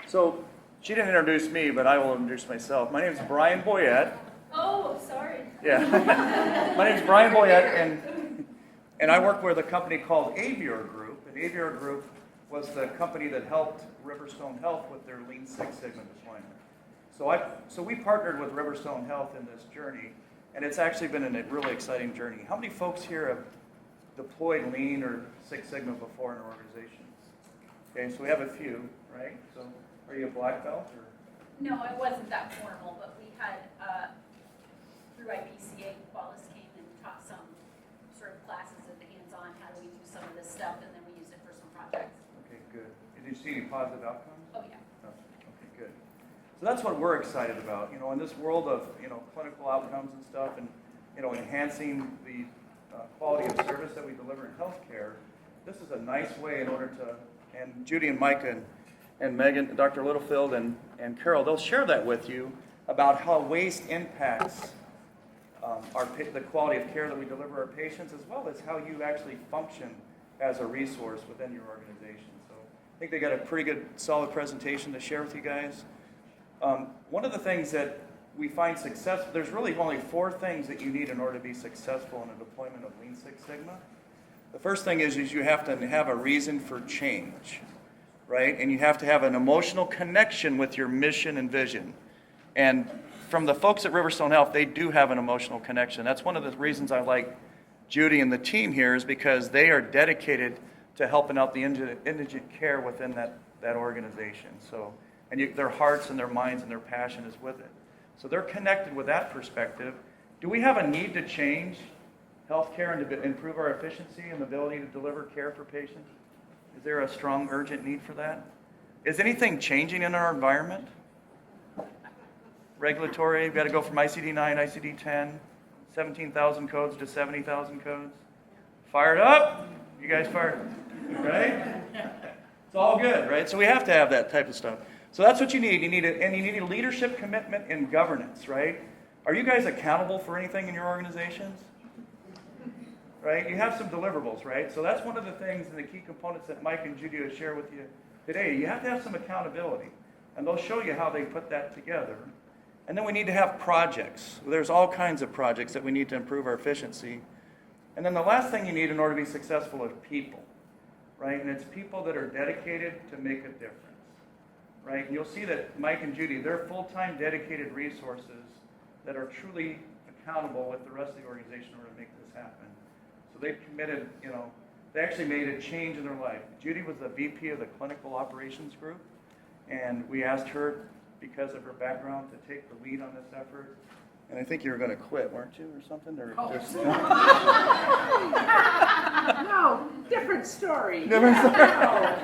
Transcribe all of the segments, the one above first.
So she didn't introduce me, but I will introduce myself. My name is Brian Boyette. Oh, sorry. Yeah. My name is Brian Boyette, and I work with a company called RiverStone Group. And RiverStone Group was the company that helped RiverStone Health with their Lean Six Sigma deployment. So we partnered with RiverStone Health in this journey, and it's actually been a really exciting journey. How many folks here have deployed Lean or Six Sigma before in an organization? Okay, so we have a few, right? So are you a black belt or? No, it wasn't that formal, but we had, through IPCA, Qualis came and taught some sort of classes at the hands-on, how do we do some of this stuff, and then we used it for some projects. Okay, good. Did you see any positive outcomes? Oh, yeah. Oh, okay, good. So that's what we're excited about. You know, in this world of, clinical outcomes and stuff, and, enhancing the quality of service that we deliver in healthcare, this is a nice way in order to, and Judy and Micah and Megan, Dr. Littlefield and Carol, they'll share that with you about how waste impacts the quality of care that we deliver our patients, as well as how you actually function as a resource within your organization. So I think they got a pretty good, solid presentation to share with you guys. One of the things that we find successful, there's really only 4 things that you need in order to be successful in a deployment of Lean Six Sigma. The first thing is you have to have a reason for change, right? And you have to have an emotional connection with your mission and vision. And from the folks at RiverStone Health, they do have an emotional connection. That's one of the reasons I like Judy and the team here, is because they are dedicated to helping out the indigent care within that organization. So, and their hearts and their minds and their passion is with it. So they're connected with that perspective. Do we have a need to change healthcare and to improve our efficiency and the ability to deliver care for patients? Is there a strong, urgent need for that? Is anything changing in our environment? Regulatory, we've got to go from ICD-9, ICD-10, 17,000 codes to 70,000 codes. Fired up? You guys fired? Right? It's all good, right? So we have to have that type of stuff. So that's what you need. You need a leadership commitment in governance, right? Are you guys accountable for anything in your organizations? Right? You have some deliverables, right? So that's one of the things and the key components that Mike and Judy will share with you today. You have to have some accountability, and they'll show you how they put that together. And then we need to have projects. There's all kinds of projects that we need to improve our efficiency. And then the last thing you need in order to be successful is people, right? And it's people that are dedicated to make a difference, right? And you'll see that Mike and Judy, they're full-time dedicated resources that are truly accountable with the rest of the organization in order to make this happen. So they've committed, they actually made a change in their life. Judy was the VP of the Clinical Operations Group, and we asked her, because of her background, to take the lead on this effort. And I think you were going to quit, weren't you, or something? Or just, No, different story. Different story. No.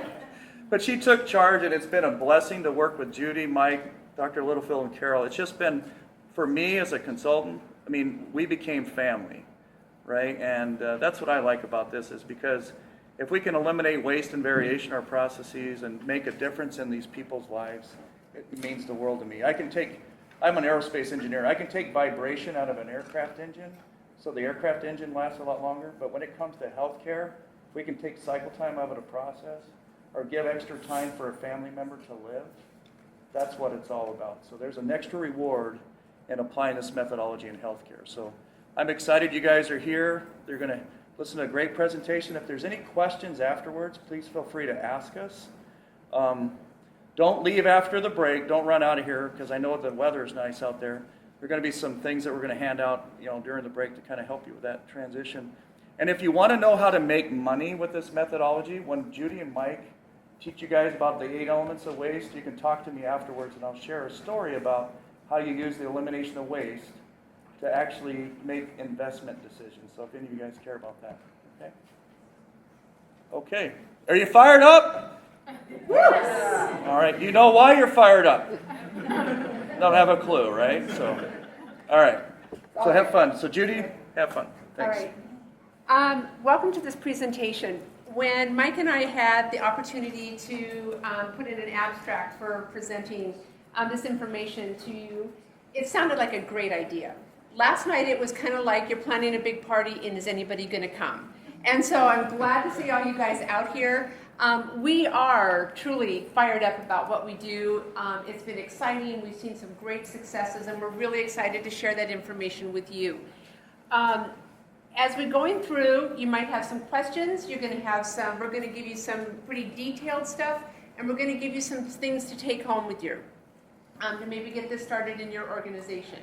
But she took charge, and it's been a blessing to work with Judy, Mike, Dr. Littlefield, and Carol. It's just been, for me as a consultant, we became family, right? And that's what I like about this, is because if we can eliminate waste and variation in our processes and make a difference in these people's lives, it means the world to me. I'm an aerospace engineer. I can take vibration out of an aircraft engine, so the aircraft engine lasts a lot longer. But when it comes to healthcare, if we can take cycle time out of the process or give extra time for a family member to live, that's what it's all about. So there's an extra reward in applying this methodology in healthcare. So I'm excited you guys are here. They're going to listen to a great presentation. If there's any questions afterwards, please feel free to ask us. Don't leave after the break. Don't run out of here, because I know the weather is nice out there. There are going to be some things that we're going to hand out, during the break to kind of help you with that transition. And if you want to know how to make money with this methodology, when Judy and Mike teach you guys about the 8 elements of waste, you can talk to me afterwards, and I'll share a story about how you use the elimination of waste to actually make investment decisions. So if any of you guys care about that, okay? Okay. Are you fired up? Yes. All right, you know why you're fired up. Don't have a clue, right? So, all right. So have fun. So Judy, have fun. Thanks. All right. Welcome to this presentation. When Mike and I had the opportunity to put in an abstract for presenting this information to you, it sounded like a great idea. Last night it was kind of like you're planning a big party and is anybody going to come? And so I'm glad to see all you guys out here. We are truly fired up about what we do. It's been exciting. We've seen some great successes, and we're really excited to share that information with you. As we're going through, you might have some questions. We're going to give you some pretty detailed stuff, and we're going to give you some things to take home with you to maybe get this started in your organization.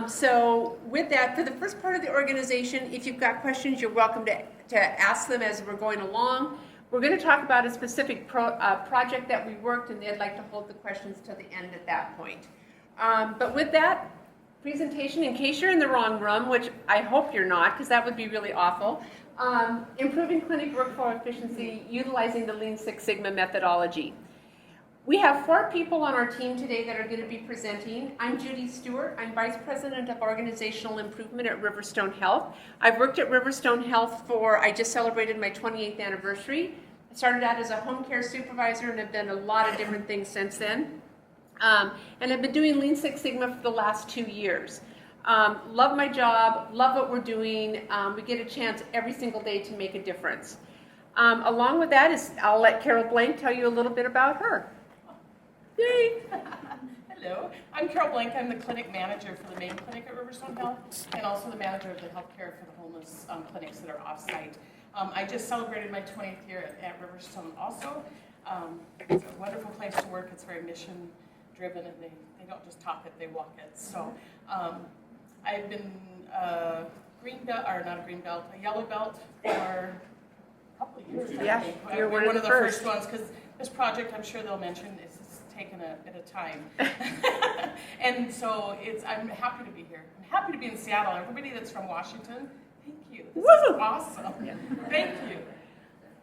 So with that, for the first part of the organization, if you've got questions, you're welcome to ask them as we're going along. We're going to talk about a specific project that we worked, and they'd like to hold the questions to the end at that point. But with that presentation, in case you're in the wrong room, which I hope you're not, because that would be really awful, improving clinic workflow efficiency utilizing the Lean Six Sigma methodology. We have 4 people on our team today that are going to be presenting. I'm Judy Stewart. I'm Vice President of Organizational Improvement at RiverStone Health. I've worked at RiverStone Health I just celebrated my 28th anniversary. I started out as a home care supervisor and have done a lot of different things since then. And I've been doing Lean Six Sigma for the last 2 years. Love my job, love what we're doing. We get a chance every single day to make a difference. Along with that I'll let Carol Blank tell you a little bit about her. Yay! Hello, I'm Carol Blank. I'm the clinic manager for the main clinic at RiverStone Health and also the manager of the healthcare for the homeless clinics that are off-site. I just celebrated my 20th year at RiverStone also. It's a wonderful place to work. It's very mission-driven, and they don't just talk it, they walk it. So I've been a yellow belt for a couple of years. Yeah, I think. you're one one of the first ones, because this project, I'm sure they'll mention, is taken a bit of time. And so I'm happy to be here. I'm happy to be in Seattle. Everybody that's from Washington, thank you. This is awesome. Yeah. Thank you.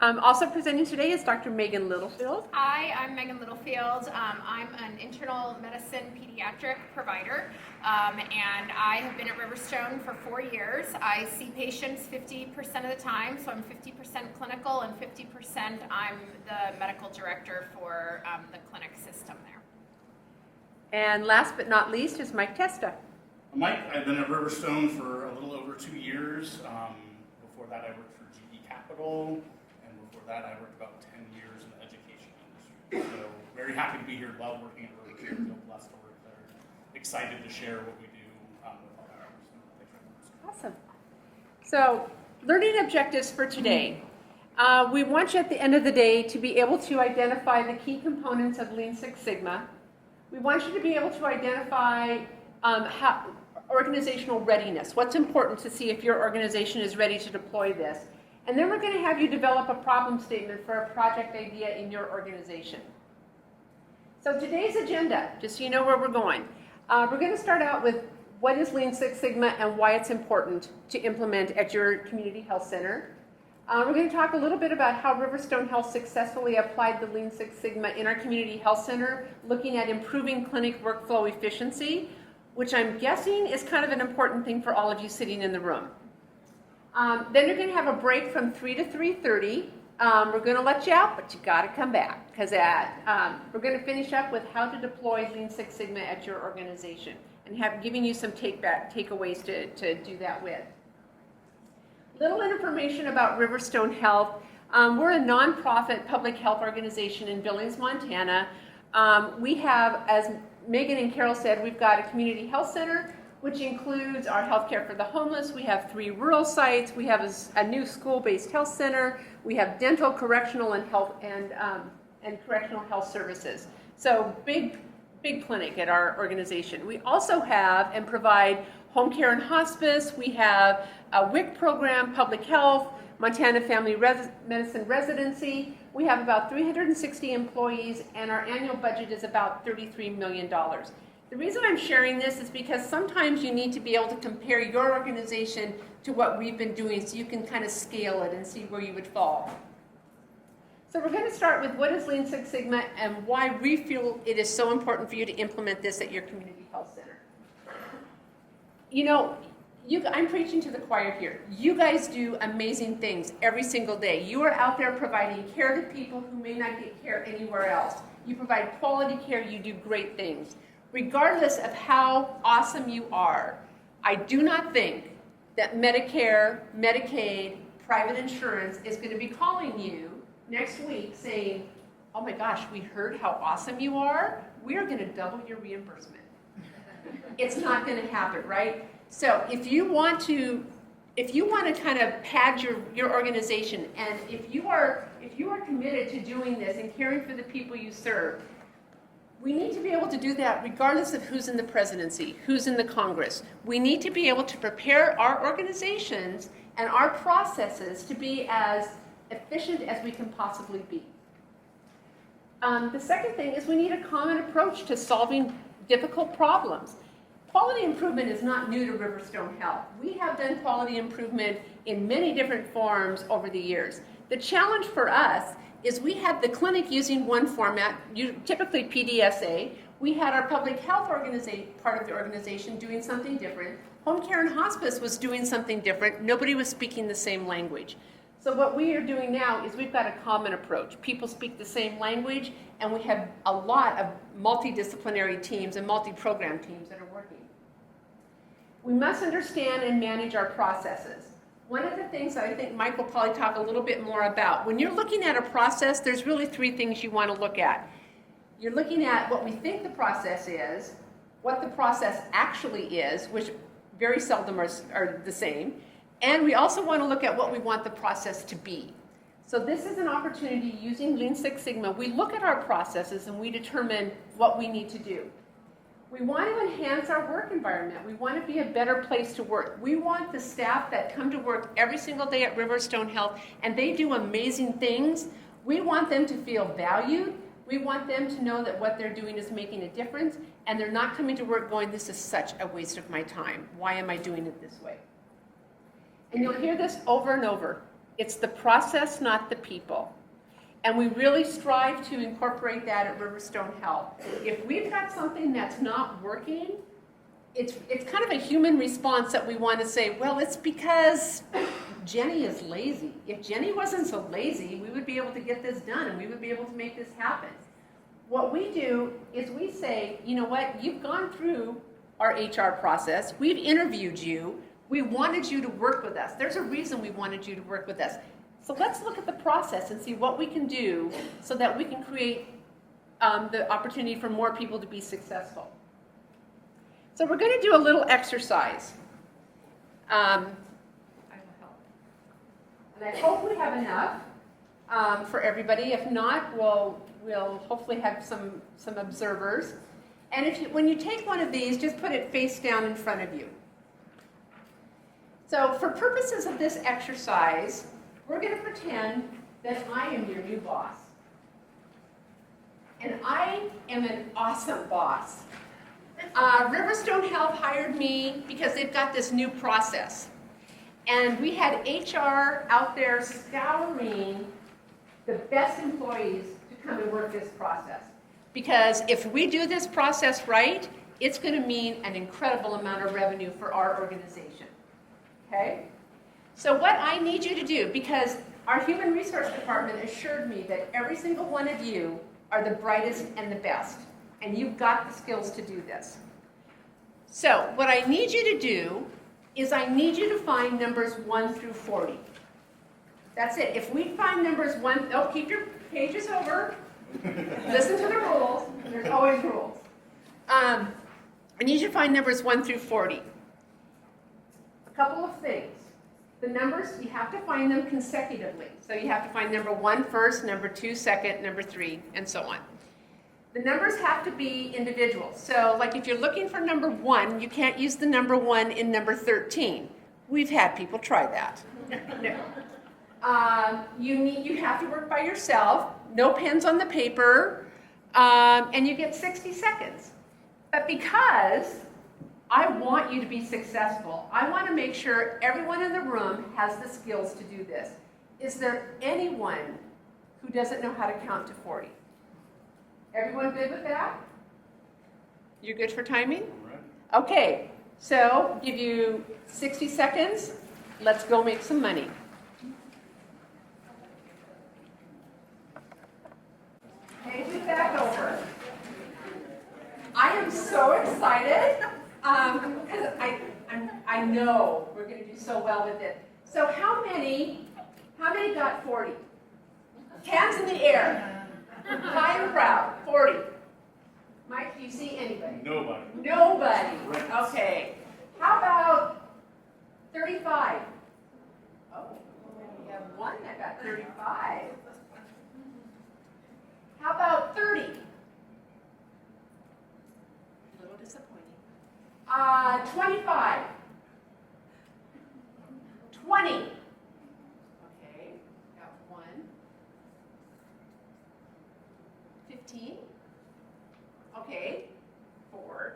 Also presenting today is Dr. Megan Littlefield. Hi, I'm Megan Littlefield. I'm an internal medicine pediatric provider, and I have been at RiverStone for 4 years. I see patients 50% of the time, so I'm 50% clinical, and 50% I'm the medical director for the clinic system there. And last but not least is Mike Testa. Mike, I've been at RiverStone for a little over 2 years. Before that, I worked for GE Capital. Before that, I worked about 10 years in the education industry. So very happy to be here. Love working at RiverStone. Feel blessed to work there. Excited to share what we do with all our members. Awesome. So, learning objectives for today. We want you at the end of the day to be able to identify the key components of Lean Six Sigma. We want you to be able to identify organizational readiness. What's important to see if your organization is ready to deploy this. And then we're going to have you develop a problem statement for a project idea in your organization. So today's agenda, just so you know where we're going. We're going to start out with what is Lean Six Sigma and why it's important to implement at your community health center. We're going to talk a little bit about how RiverStone Health successfully applied the Lean Six Sigma in our community health center, looking at improving clinic workflow efficiency, which I'm guessing is kind of an important thing for all of you sitting in the room. Then you're going to have a break from 3 to 3:30. We're going to let you out, but you got to come back because we're going to finish up with how to deploy Lean Six Sigma at your organization and giving you some takeaways to do that with. Little information about RiverStone Health. We're a nonprofit public health organization in Billings, Montana. We have, as Megan and Carol said, we've got a community health center, which includes our healthcare for the homeless. We have 3 rural sites. We have a new school-based health center. We have dental, correctional, and health and correctional health services. So big clinic at our organization. We also have and provide home care and hospice. We have a WIC program, public health, Montana Family Medicine Residency. We have about 360 employees, and our annual budget is about $33 million. The reason I'm sharing this is because sometimes you need to be able to compare your organization to what we've been doing so you can kind of scale it and see where you would fall. So we're going to start with what is Lean Six Sigma and why we feel it is so important for you to implement this at your community health center. You know, I'm preaching to the choir here. You guys do amazing things every single day. You are out there providing care to people who may not get care anywhere else. You provide quality care. You do great things. Regardless of how awesome you are, I do not think that Medicare, Medicaid, private insurance is going to be calling you next week saying, oh my gosh, we heard how awesome you are. We are going to double your reimbursement. It's not going to happen, right? So if you want to kind of pad your organization, and if you are committed to doing this and caring for the people you serve, we need to be able to do that regardless of who's in the presidency, who's in the Congress. We need to be able to prepare our organizations and our processes to be as efficient as we can possibly be. The second thing is we need a common approach to solving difficult problems. Quality improvement is not new to RiverStone Health. We have done quality improvement in many different forms over the years. The challenge for us is we had the clinic using one format, typically PDSA. We had our public health part of the organization doing something different. Home care and hospice was doing something different. Nobody was speaking the same language. So what we are doing now is we've got a common approach. People speak the same language, and we have a lot of multidisciplinary teams and multi-program teams that are working. We must understand and manage our processes. One of the things that I think Mike will probably talk a little bit more about, when you're looking at a process, there's really three things you want to look at. You're looking at what we think the process is, what the process actually is, which very seldom are the same, and we also want to look at what we want the process to be. So this is an opportunity using Lean Six Sigma. We look at our processes and we determine what we need to do. We want to enhance our work environment. We want to be a better place to work. We want the staff that come to work every single day at RiverStone Health and they do amazing things. We want them to feel valued. We want them to know that what they're doing is making a difference and they're not coming to work going, this is such a waste of my time. Why am I doing it this way? And you'll hear this over and over. It's the process, not the people. And we really strive to incorporate that at RiverStone Health. If we've got something that's not working, it's kind of a human response that we want to say, well, it's because Jenny is lazy. If Jenny wasn't so lazy, we would be able to get this done and we would be able to make this happen. What we do is we say, you know what, you've gone through our HR process, we've interviewed you, we wanted you to work with us. There's a reason we wanted you to work with us. So let's look at the process and see what we can do so that we can create the opportunity for more people to be successful. So we're going to do a little exercise. I will help. And I hope we have enough for everybody. If not, we'll hopefully have some observers. And when you take one of these, just put it face down in front of you. So for purposes of this exercise, we're going to pretend that I am your new boss. And I am an awesome boss. RiverStone Health hired me because they've got this new process. And we had HR out there scouring the best employees to come and work this process. Because if we do this process right, it's going to mean an incredible amount of revenue for our organization. Okay? So what I need you to do, because our human resource department assured me that every single one of you are the brightest and the best, and you've got the skills to do this. So what I need you to do is I need you to find numbers 1 through 40. That's it. If we find numbers 1, oh, keep your pages over. Listen to the rules. There's always rules. I need you to find numbers 1 through 40. A couple of things. The numbers, you have to find them consecutively. So you have to find number 1 first, number 2 second, number 3, and so on. The numbers have to be individual. So like if you're looking for number 1, you can't use the number 1 in number 13. We've had people try that. No. You have to work by yourself, no pens on the paper, and you get 60 seconds. But because I want you to be successful, I want to make sure everyone in the room has the skills to do this. Is there anyone who doesn't know how to count to 40? Everyone good with that? You're good for timing? Okay, so give you 60 seconds. Let's go make some money. Page it back over. I am so excited because I know we're going to do so well with it. So how many got 40? Hands in the air. High and proud. 40. Mike, do you see anybody? Nobody. Nobody. Okay. How about 35? Oh, we have one that got 35. How about 30? A little disappointing. 25. 20. Okay, got one. 15. Okay, 4.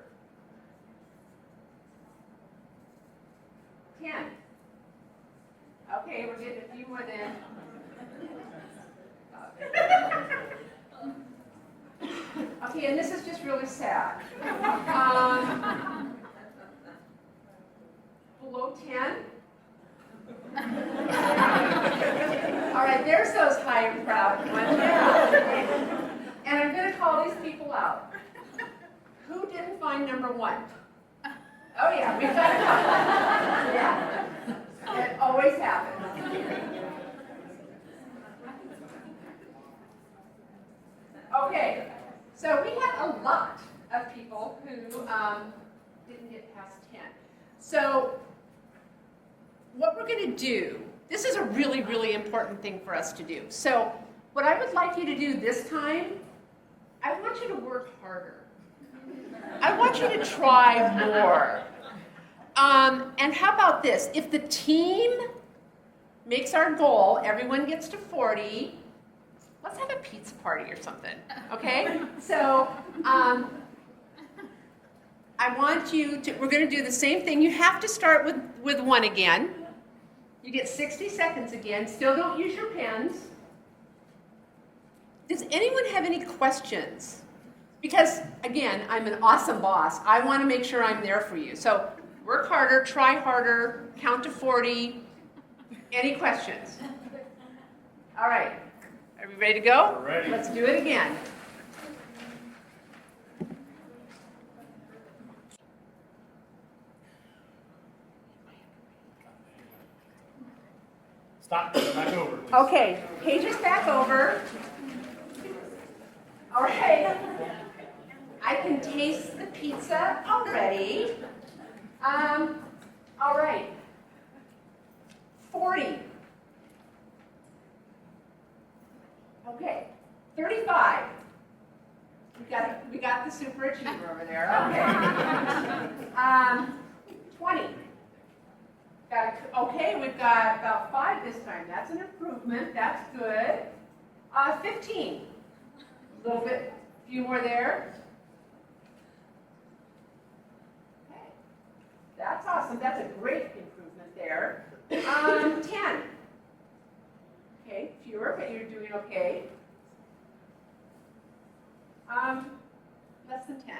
10. Okay, we're getting a few more then. Okay, and this is just really sad. Below 10. All right, there's those high and proud ones. Yeah. And I'm going to call these people out. Who didn't find number 1? Oh yeah, we've got a couple. Yeah, it always happens. Okay, so we had a lot of people who didn't get past 10. So what we're going to do, this is a really, really important thing for us to do. So what I would like you to do this time, I want you to work harder. I want you to try more. And how about this? If the team makes our goal, everyone gets to 40, let's have a pizza party or something, okay? So I want you to, we're going to do the same thing. You have to start with 1 again. You get 60 seconds again. Still don't use your pens. Does anyone have any questions? Because, again, I'm an awesome boss. I want to make sure I'm there for you. So work harder, try harder, count to 40. Any questions? All right. Are we ready to go? We're ready. Let's do it again. Stop, back over. Please. Okay, pages back over. All right. I can taste the pizza already. All right. 40. Okay. 35. We got the super achiever over there. Okay. 20. Okay, we've got about 5 this time. That's an improvement. That's good. 15. A little bit, a few more there. Okay. That's awesome. That's a great improvement there. 10. Okay, fewer, but you're doing okay. Less than 10.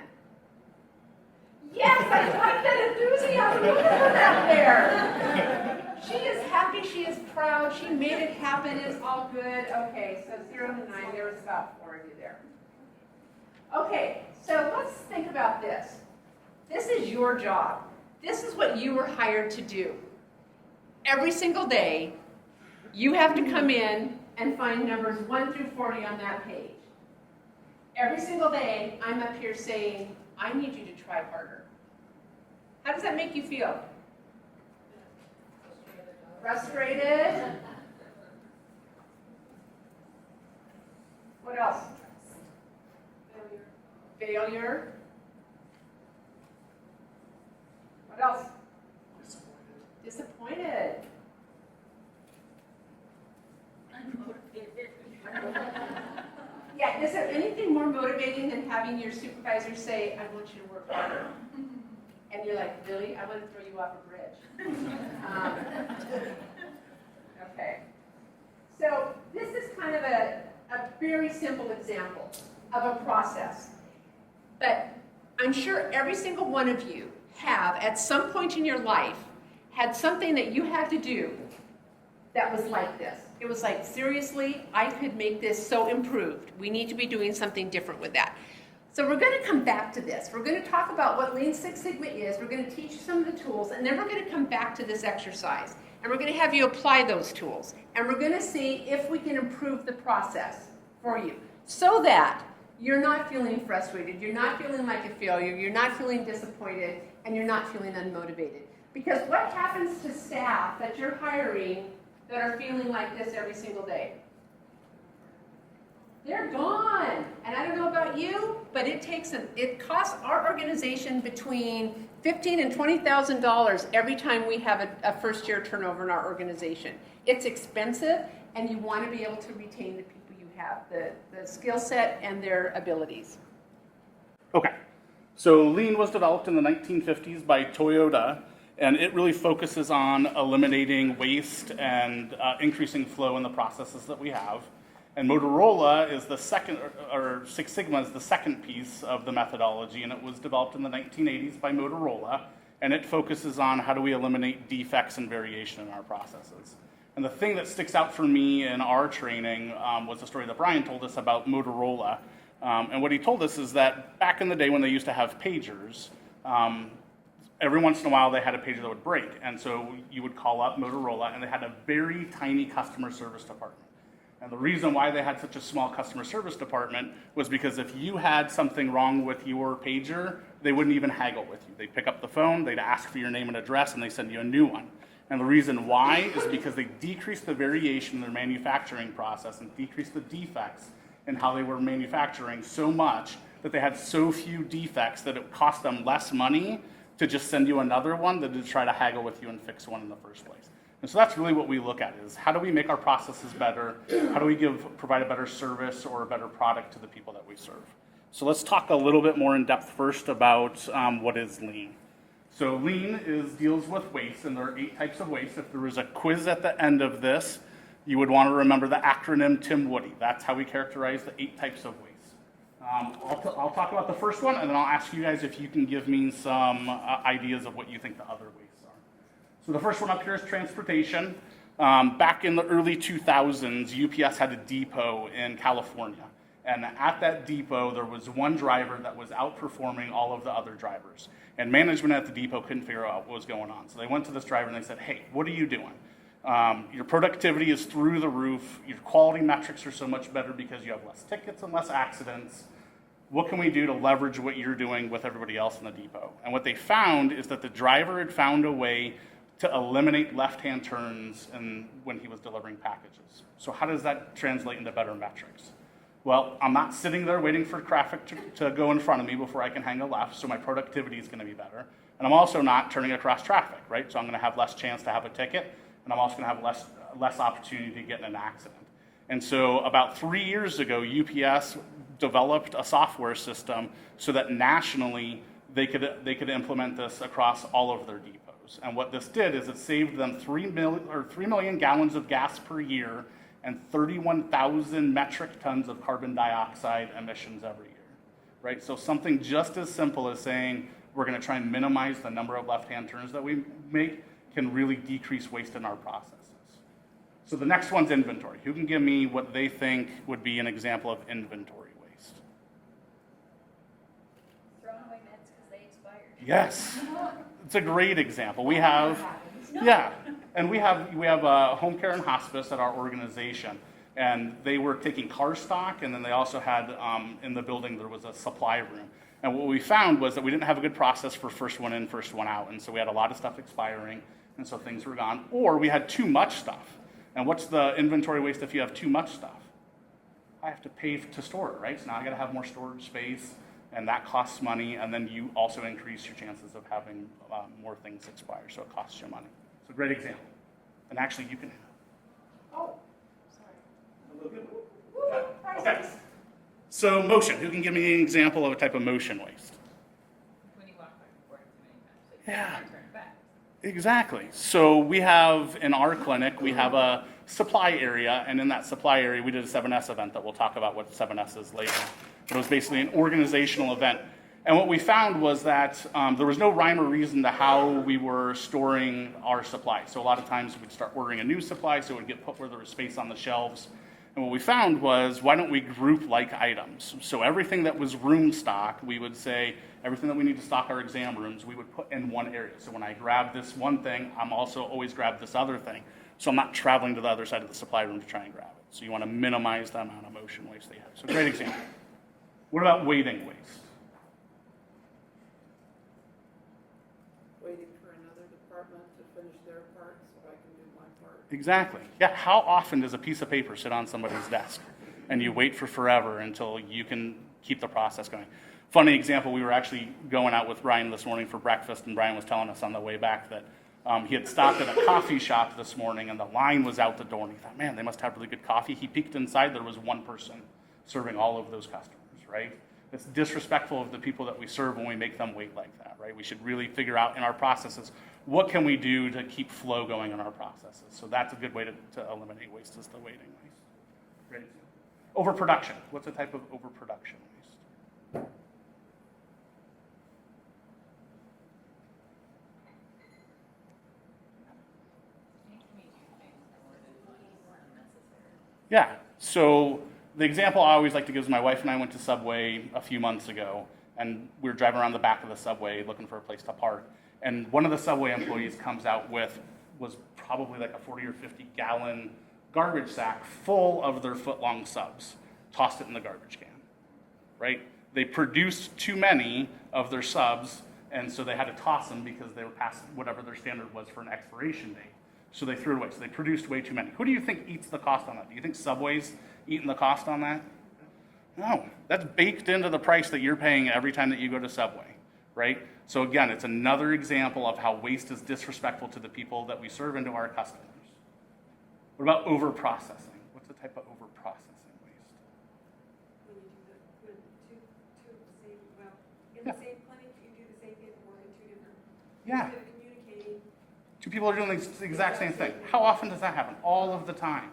Yes, I like that enthusiasm. Look at her out there. She is happy. She is proud. She made it happen. It's all good. Okay, so 0 to 9. There was about 4 of you there. Okay, so let's think about this. This is your job. This is what you were hired to do. Every single day, you have to come in and find numbers 1 through 40 on that page. Every single day, I'm up here saying, I need you to try harder. How does that make you feel? Frustrated? What else? Failure. What else? Disappointed. Yeah, is there anything more motivating than having your supervisor say, I want you to work harder? And you're like, really? I want to throw you off a bridge. Okay. So this is kind of a very simple example of a process. But I'm sure every single one of you have, at some point in your life, had something that you had to do that was like this. It was like, seriously, I could make this so improved. We need to be doing something different with that. So we're going to come back to this. We're going to talk about what Lean Six Sigma is. We're going to teach you some of the tools, and then we're going to come back to this exercise. And we're going to have you apply those tools. And we're going to see if we can improve the process for you so that you're not feeling frustrated, you're not feeling like a failure, you're not feeling disappointed, and you're not feeling unmotivated. Because what happens to staff that you're hiring that are feeling like this every single day? They're gone. And I don't know about you, but it costs our organization between $15,000 and $20,000 every time we have a first-year turnover in our organization. It's expensive, and you want to be able to retain the people you have, the skill set and their abilities. Okay, so Lean was developed in the 1950s by Toyota, and it really focuses on eliminating waste and increasing flow in the processes that we have. And Motorola is the second, or Six Sigma is the second piece of the methodology, and it was developed in the 1980s by Motorola, and it focuses on how do we eliminate defects and variation in our processes. And the thing that sticks out for me in our training was the story that Brian told us about Motorola. And what he told us is that back in the day when they used to have pagers, every once in a while they had a pager that would break. And so you would call up Motorola, and they had a very tiny customer service department. And the reason why they had such a small customer service department was because if you had something wrong with your pager, they wouldn't even haggle with you. They'd pick up the phone, they'd ask for your name and address, and they send you a new one. And the reason why is because they decreased the variation in their manufacturing process and decreased the defects in how they were manufacturing so much that they had so few defects that it cost them less money to just send you another one than to try to haggle with you and fix one in the first place. And so that's really what we look at is how do we make our processes better? How do we provide a better service or a better product to the people that we serve? So let's talk a little bit more in depth first about what is Lean. So Lean deals with waste, and there are 8 types of waste. If there was a quiz at the end of this, you would want to remember the acronym Tim Woody. That's how we characterize the 8 types of waste. I'll talk about the first one, and then I'll ask you guys if you can give me some ideas of what you think the other wastes are. So the first one up here is transportation. Back in the early 2000s, UPS had a depot in California. And at that depot, there was one driver that was outperforming all of the other drivers. And management at the depot couldn't figure out what was going on. So they went to this driver and they said, hey, what are you doing? Your productivity is through the roof. Your quality metrics are so much better because you have less tickets and less accidents. What can we do to leverage what you're doing with everybody else in the depot? And what they found is that the driver had found a way to eliminate left-hand turns when he was delivering packages. So how does that translate into better metrics? Well, I'm not sitting there waiting for traffic to go in front of me before I can hang a left, so my productivity is going to be better. And I'm also not turning across traffic, right? So I'm going to have less chance to have a ticket, and I'm also going to have less opportunity to get in an accident. And so about 3 years ago, UPS developed a software system so that nationally they could implement this across all of their depots. And what this did is it saved them 3 million gallons of gas per year and 31,000 metric tons of carbon dioxide emissions every year, right? So something just as simple as saying we're going to try and minimize the number of left-hand turns that we make can really decrease waste in our processes. So the next one's inventory. Who can give me what they think would be an example of inventory waste? Throwing away meds because they expired. Yes, it's a great example. We have home care and hospice at our organization, and they were taking car stock, and then they also had in the building there was a supply room. And what we found was that we didn't have a good process for first one in, first one out, and so we had a lot of stuff expiring, and so things were gone. Or we had too much stuff. And what's the inventory waste if you have too much stuff? I have to pay to store it, right? So now I got to have more storage space, and that costs money, and then you also increase your chances of having more things expire, so it costs you money. It's a great example. And actually, you can. Oh, sorry. Okay. So motion. Who can give me an example of a type of motion waste? When you walk back and forth too many times, so you Yeah. can't turn back. Exactly. So we have, in our clinic, we have a supply area, and in that supply area, we did a 7S event that we'll talk about what 7S is later. It was basically an organizational event. And what we found was that there was no rhyme or reason to how we were storing our supply. So a lot of times we'd start ordering a new supply, so it would get put where there was space on the shelves. And what we found was, why don't we group like items? So everything that was room stock, we would say, everything that we need to stock our exam rooms, we would put in one area. So when I grab this one thing, I'm also always grab this other thing. So I'm not traveling to the other side of the supply room to try and grab it. So you want to minimize the amount of motion waste they have. So great example. What about waiting waste? Waiting for another department to finish their part so I can do my part. Exactly. Yeah, how often does a piece of paper sit on somebody's desk and you wait for forever until you can keep the process going? Funny example, we were actually going out with Brian this morning for breakfast, and Brian was telling us on the way back that he had stopped at a coffee shop this morning and the line was out the door, and he thought, man, they must have really good coffee. He peeked inside, there was one person serving all of those customers, right? It's disrespectful of the people that we serve when we make them wait like that, right? We should really figure out in our processes, what can we do to keep flow going in our processes? So that's a good way to eliminate waste, is the waiting waste. Great. Overproduction. What's a type of overproduction waste? Yeah, so the example I always like to give is my wife and I went to Subway a few months ago, and we were driving around the back of the Subway looking for a place to park. And one of the Subway employees comes out was probably like a 40 or 50 gallon garbage sack full of their foot-long subs, tossed it in the garbage can, right? They produced too many of their subs, and so they had to toss them because they were past whatever their standard was for an expiration date. So they threw it away. So they produced way too many. Who do you think eats the cost on that? Do you think Subway's eating the cost on that? No. That's baked into the price that you're paying every time that you go to Subway, right? So again, it's another example of how waste is disrespectful to the people that we serve and to our customers. What about over-processing? What's the type of over-processing waste? When you do the two of the same, well, in Yeah. the same clinic, you do the same paperwork in two different, Yeah. instead of communicating. Two people are doing the exact same thing. How often does that happen? All of the time.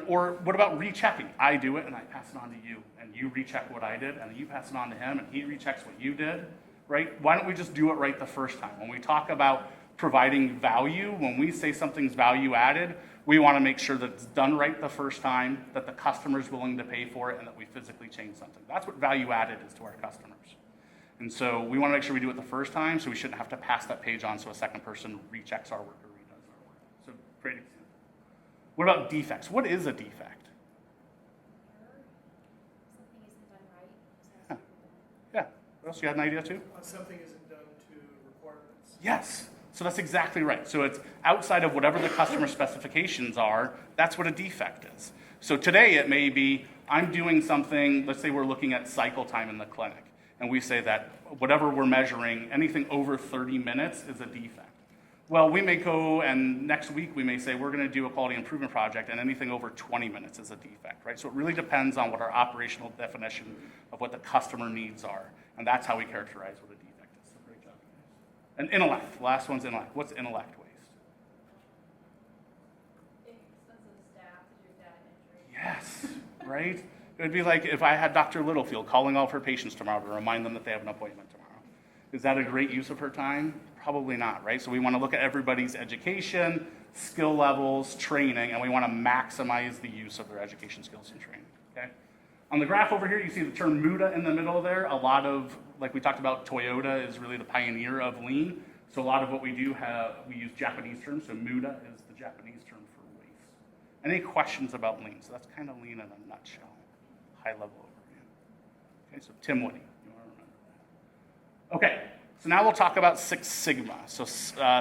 Or what about rechecking? I do it and I pass it on to you, and you recheck what I did, and you pass it on to him, and he rechecks what you did, right? Why don't we just do it right the first time? When we talk about providing value, when we say something's value added, we want to make sure that it's done right the first time, that the customer's willing to pay for it, and that we physically change something. That's what value added is to our customers. And so we want to make sure we do it the first time, so we shouldn't have to pass that page on so a second person rechecks our work or redoes our work. So great example. What about defects? What is a defect? Something isn't done right. Yeah. What else? You had an idea too? Something isn't done to requirements. Yes. So that's exactly right. So it's outside of whatever the customer specifications are, that's what a defect is. So today it may be, I'm doing something, let's say we're looking at cycle time in the clinic, and we say that whatever we're measuring, anything over 30 minutes is a defect. Well, we may go, and next week we may say we're going to do a quality improvement project, and anything over 20 minutes is a defect, right? So it really depends on what our operational definition of what the customer needs are, and that's how we characterize what a defect is. So great job, guys. And intellect, the last one's intellect. What's intellect waste? Inexpensive staff to do data entry. Yes, right? It would be like if I had Dr. Littlefield calling all of her patients tomorrow to remind them that they have an appointment tomorrow. Is that a great use of her time? Probably not, right? So we want to look at everybody's education, skill levels, training, and we want to maximize the use of their education, skills, and training, okay? On the graph over here, you see the term MUDA in the middle there. A lot of, like we talked about, Toyota is really the pioneer of lean. So a lot of what we do we use Japanese terms, so MUDA is the Japanese term for waste. Any questions about lean? So that's kind of lean in a nutshell, high level overview. Okay, so Tim Woody, you want to remember that. Okay, so now we'll talk about Six Sigma. So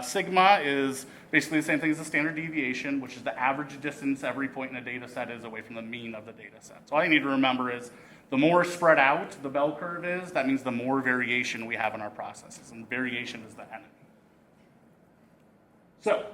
Sigma is basically the same thing as the standard deviation, which is the average distance every point in a data set is away from the mean of the data set. So all you need to remember is the more spread out the bell curve is, that means the more variation we have in our processes, and variation is the enemy. So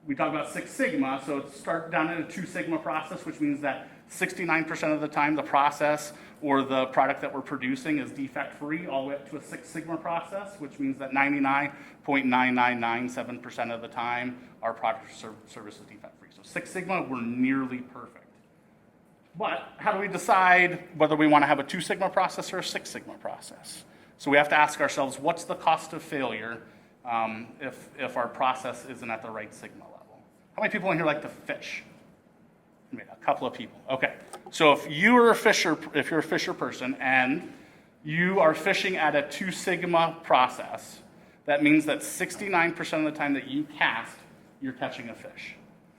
we talk about Six Sigma, so it's start down in a 2 Sigma process, which means that 69% of the time the process or the product that we're producing is defect-free, all the way up to a 6 Sigma process, which means that 99.9997% of the time our product or service is defect-free. So 6 Sigma, we're nearly perfect. But how do we decide whether we want to have a 2 Sigma process or a 6 Sigma process? So we have to ask ourselves, what's the cost of failure if our process isn't at the right Sigma level? How many people in here like to fish? A Couple of people. Okay. So if you're a fisher person and you are fishing at a 2 sigma process, that means that 69% of the time that you cast, you're catching a fish.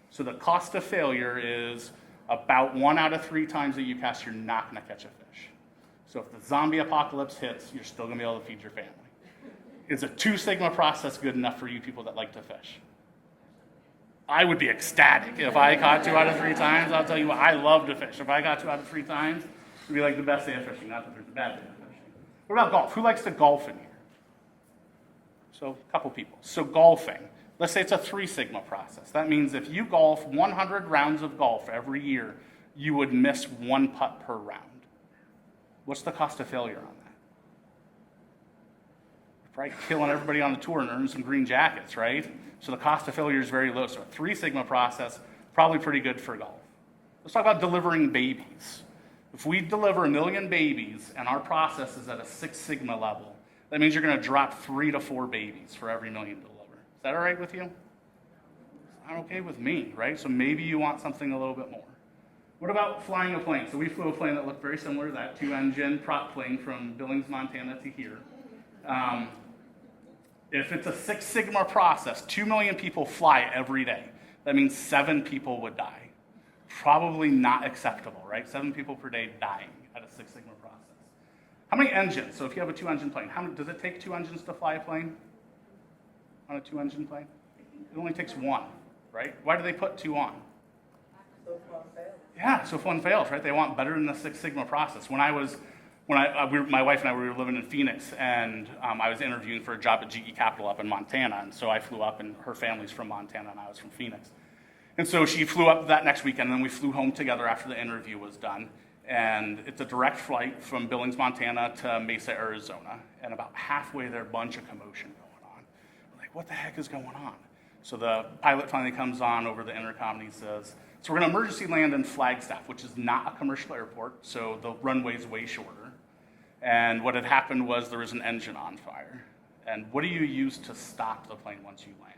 So the cost of failure is about 1 out of 3 times that you cast, you're not going to catch a fish. So if the zombie apocalypse hits, you're still going to be able to feed your family. Is a 2 sigma process good enough for you people that like to fish? I would be ecstatic if I caught 2 out of 3 times. I'll tell you what, I love to fish. If I got 2 out of 3 times, it would be like the best day of fishing. Not that there's a bad day of fishing. What about golf? Who likes to golf in here? So a couple people. So golfing. Let's say it's a 3 sigma process. That means if you golf 100 rounds of golf every year, you would miss 1 putt per round. What's the cost of failure on that? You're probably killing everybody on the tour and earning some green jackets, right? So the cost of failure is very low. So a 3 sigma process, probably pretty good for golf. Let's talk about delivering babies. If we deliver 1 million babies and our process is at a 6 sigma level, that means you're going to drop 3 to 4 babies for every 1 million delivered. Is that all right with you? It's not okay with me, right? So maybe you want something a little bit more. What about flying a plane? So we flew a plane that looked very similar to that 2-engine prop plane from Billings, Montana to here. If it's a 6 sigma process, 2 million people fly every day. That means 7 people would die. Probably not acceptable, right? 7 people per day dying at a 6 sigma process. How many engines? So if you have a 2-engine plane, does it take 2 engines to fly a plane? On a 2-engine plane? It only takes 1, right? Why do they put 2 on? So if one fails. Yeah, so if one fails, right? They want better than the 6 sigma process. My wife and I were living in Phoenix, and I was interviewing for a job at GE Capital up in Montana, and so I flew up, and her family's from Montana, and I was from Phoenix. And so she flew up that next weekend, and then we flew home together after the interview was done. And it's a direct flight from Billings, Montana to Mesa, Arizona. And about halfway there, a bunch of commotion going on. We're like, what the heck is going on? So the pilot finally comes on over the intercom and he says, so we're going to emergency land in Flagstaff, which is not a commercial airport, so the runway's way shorter. And what had happened was there was an engine on fire. And what do you use to stop the plane once you land?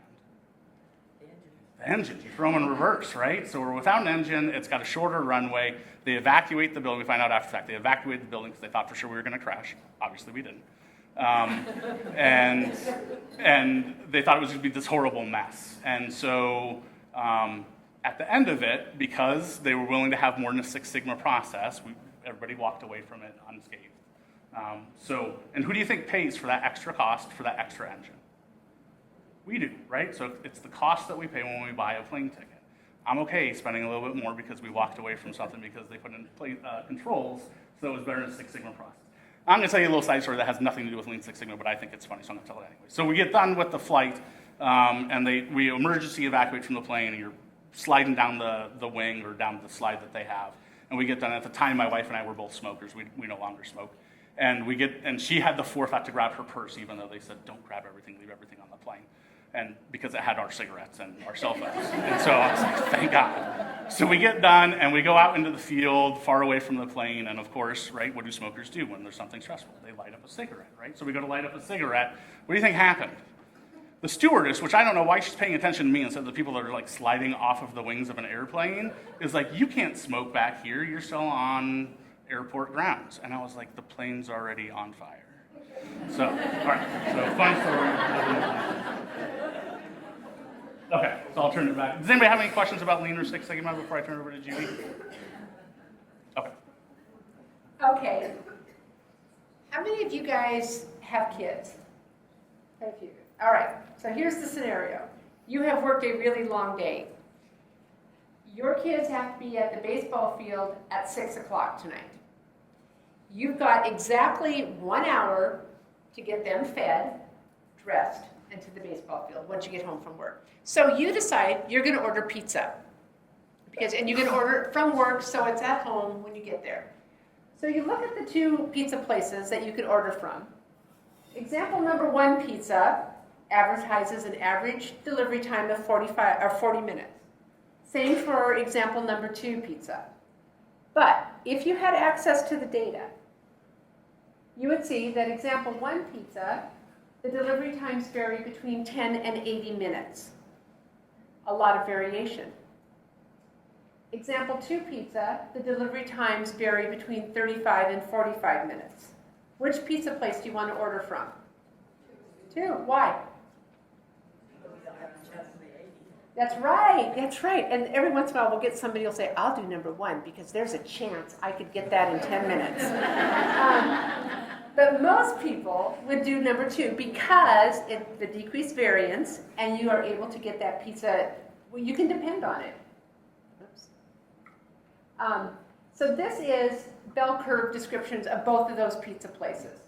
The engine. You throw them in reverse, right? So we're without an engine. It's got a shorter runway. They evacuate the building. We find out after the fact. They evacuated the building because they thought for sure we were going to crash. Obviously, we didn't. And they thought it was going to be this horrible mess. And so at the end of it, because they were willing to have more than a 6 sigma process, everybody walked away from it unscathed. And who do you think pays for that extra cost for that extra engine? We do, right? So it's the cost that we pay when we buy a plane ticket. I'm okay spending a little bit more because we walked away from something because they put in controls, so it was better than a 6 sigma process. I'm going to tell you a little side story that has nothing to do with Lean Six Sigma, but I think it's funny, so I'm going to tell it anyway. So we get done with the flight, and we emergency evacuate from the plane, and you're sliding down the wing or down the slide that they have. And we get done. At the time, my wife and I were both smokers. We no longer smoke. And she had the forethought to grab her purse, even though they said, don't grab everything, leave everything on the plane. And because it had our cigarettes and our cell phones. And so I was like, thank God. So we get done, and we go out into the field, far away from the plane, and of course, right, what do smokers do when there's something stressful? They light up a cigarette, right? So we go to light up a cigarette. What do you think happened? The stewardess, which I don't know why she's paying attention to me instead of the people that are like sliding off of the wings of an airplane, is like, you can't smoke back here, you're still on airport grounds. And I was like, the plane's already on fire. So, all right, so fun story. Okay, so I'll turn it back. Does anybody have any questions about Lean or Six Sigma before I turn it over to Judy? Okay. Okay. How many of you guys have kids? Quite a few. All right, so here's the scenario. You have worked a really long day. Your kids have to be at the baseball field at 6 o'clock tonight. You've got exactly 1 hour to get them fed, dressed, and to the baseball field once you get home from work. So you decide you're going to order pizza. And you're going to order it from work so it's at home when you get there. So you look at the 2 pizza places that you can order from. Example number 1 pizza advertises an average delivery time of 40 minutes. Same for example number 2 pizza. But if you had access to the data, you would see that example 1 pizza, the delivery times vary between 10 and 80 minutes. A lot of variation. Example 2 pizza, the delivery times vary between 35 and 45 minutes. Which pizza place do you want to order from? 2. Why? That's right, that's right. And every once in a while we'll get somebody who'll say, I'll do number 1 because there's a chance I could get that in 10 minutes. But most people would do number 2 because it's the decreased variance and you are able to get that pizza, well, you can depend on it. Oops. So this is bell curve descriptions of both of those pizza places.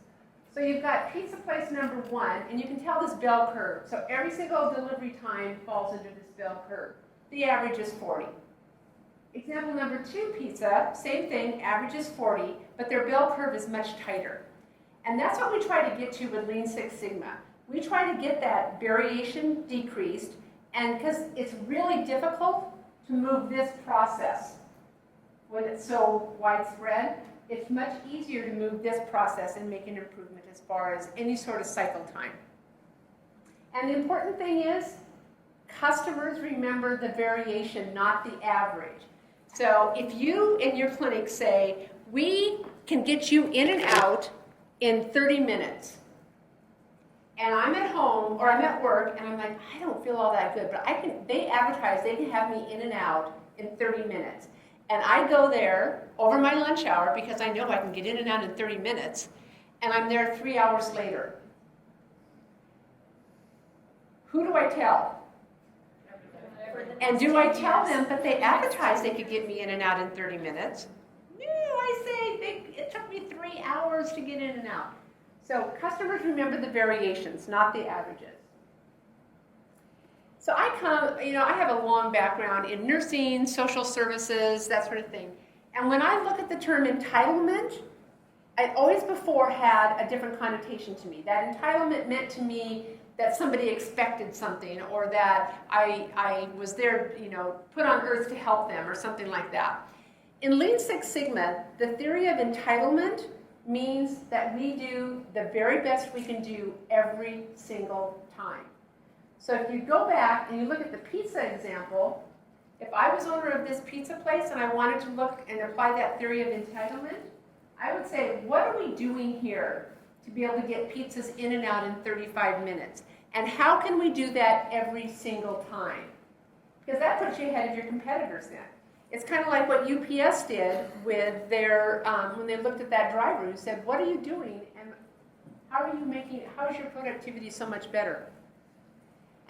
So you've got pizza place number 1, and you can tell this bell curve. So every single delivery time falls into this bell curve. The average is 40. Example number 2 pizza, same thing, average is 40, but their bell curve is much tighter. And that's what we try to get to with Lean Six Sigma. We try to get that variation decreased, and because it's really difficult to move this process when it's so widespread, it's much easier to move this process and make an improvement as far as any sort of cycle time. And the important thing is, customers remember the variation, not the average. So if you in your clinic say, we can get you in and out in 30 minutes, and I'm at home or I'm at work and I'm like, I don't feel all that good, but they advertise they can have me in and out in 30 minutes. And I go there over my lunch hour because I know I can get in and out in 30 minutes, and I'm there 3 hours later. Who do I tell? And do I tell them that they advertise they could get me in and out in 30 minutes? No, I say it took me 3 hours to get in and out. So customers remember the variations, not the averages. So I have a long background in nursing, social services, that sort of thing. And when I look at the term entitlement, it always before had a different connotation to me. That entitlement meant to me that somebody expected something, or that I was there, put on earth to help them, or something like that. In Lean Six Sigma, the theory of entitlement means that we do the very best we can do every single time. So if you go back and you look at the pizza example, if I was owner of this pizza place and I wanted to look and apply that theory of entitlement, I would say, what are we doing here to be able to get pizzas in and out in 35 minutes? And how can we do that every single time? Because that puts you ahead of your competitors then. It's kind of like what UPS did with their, when they looked at that driver who said, what are you doing? And how is your productivity so much better?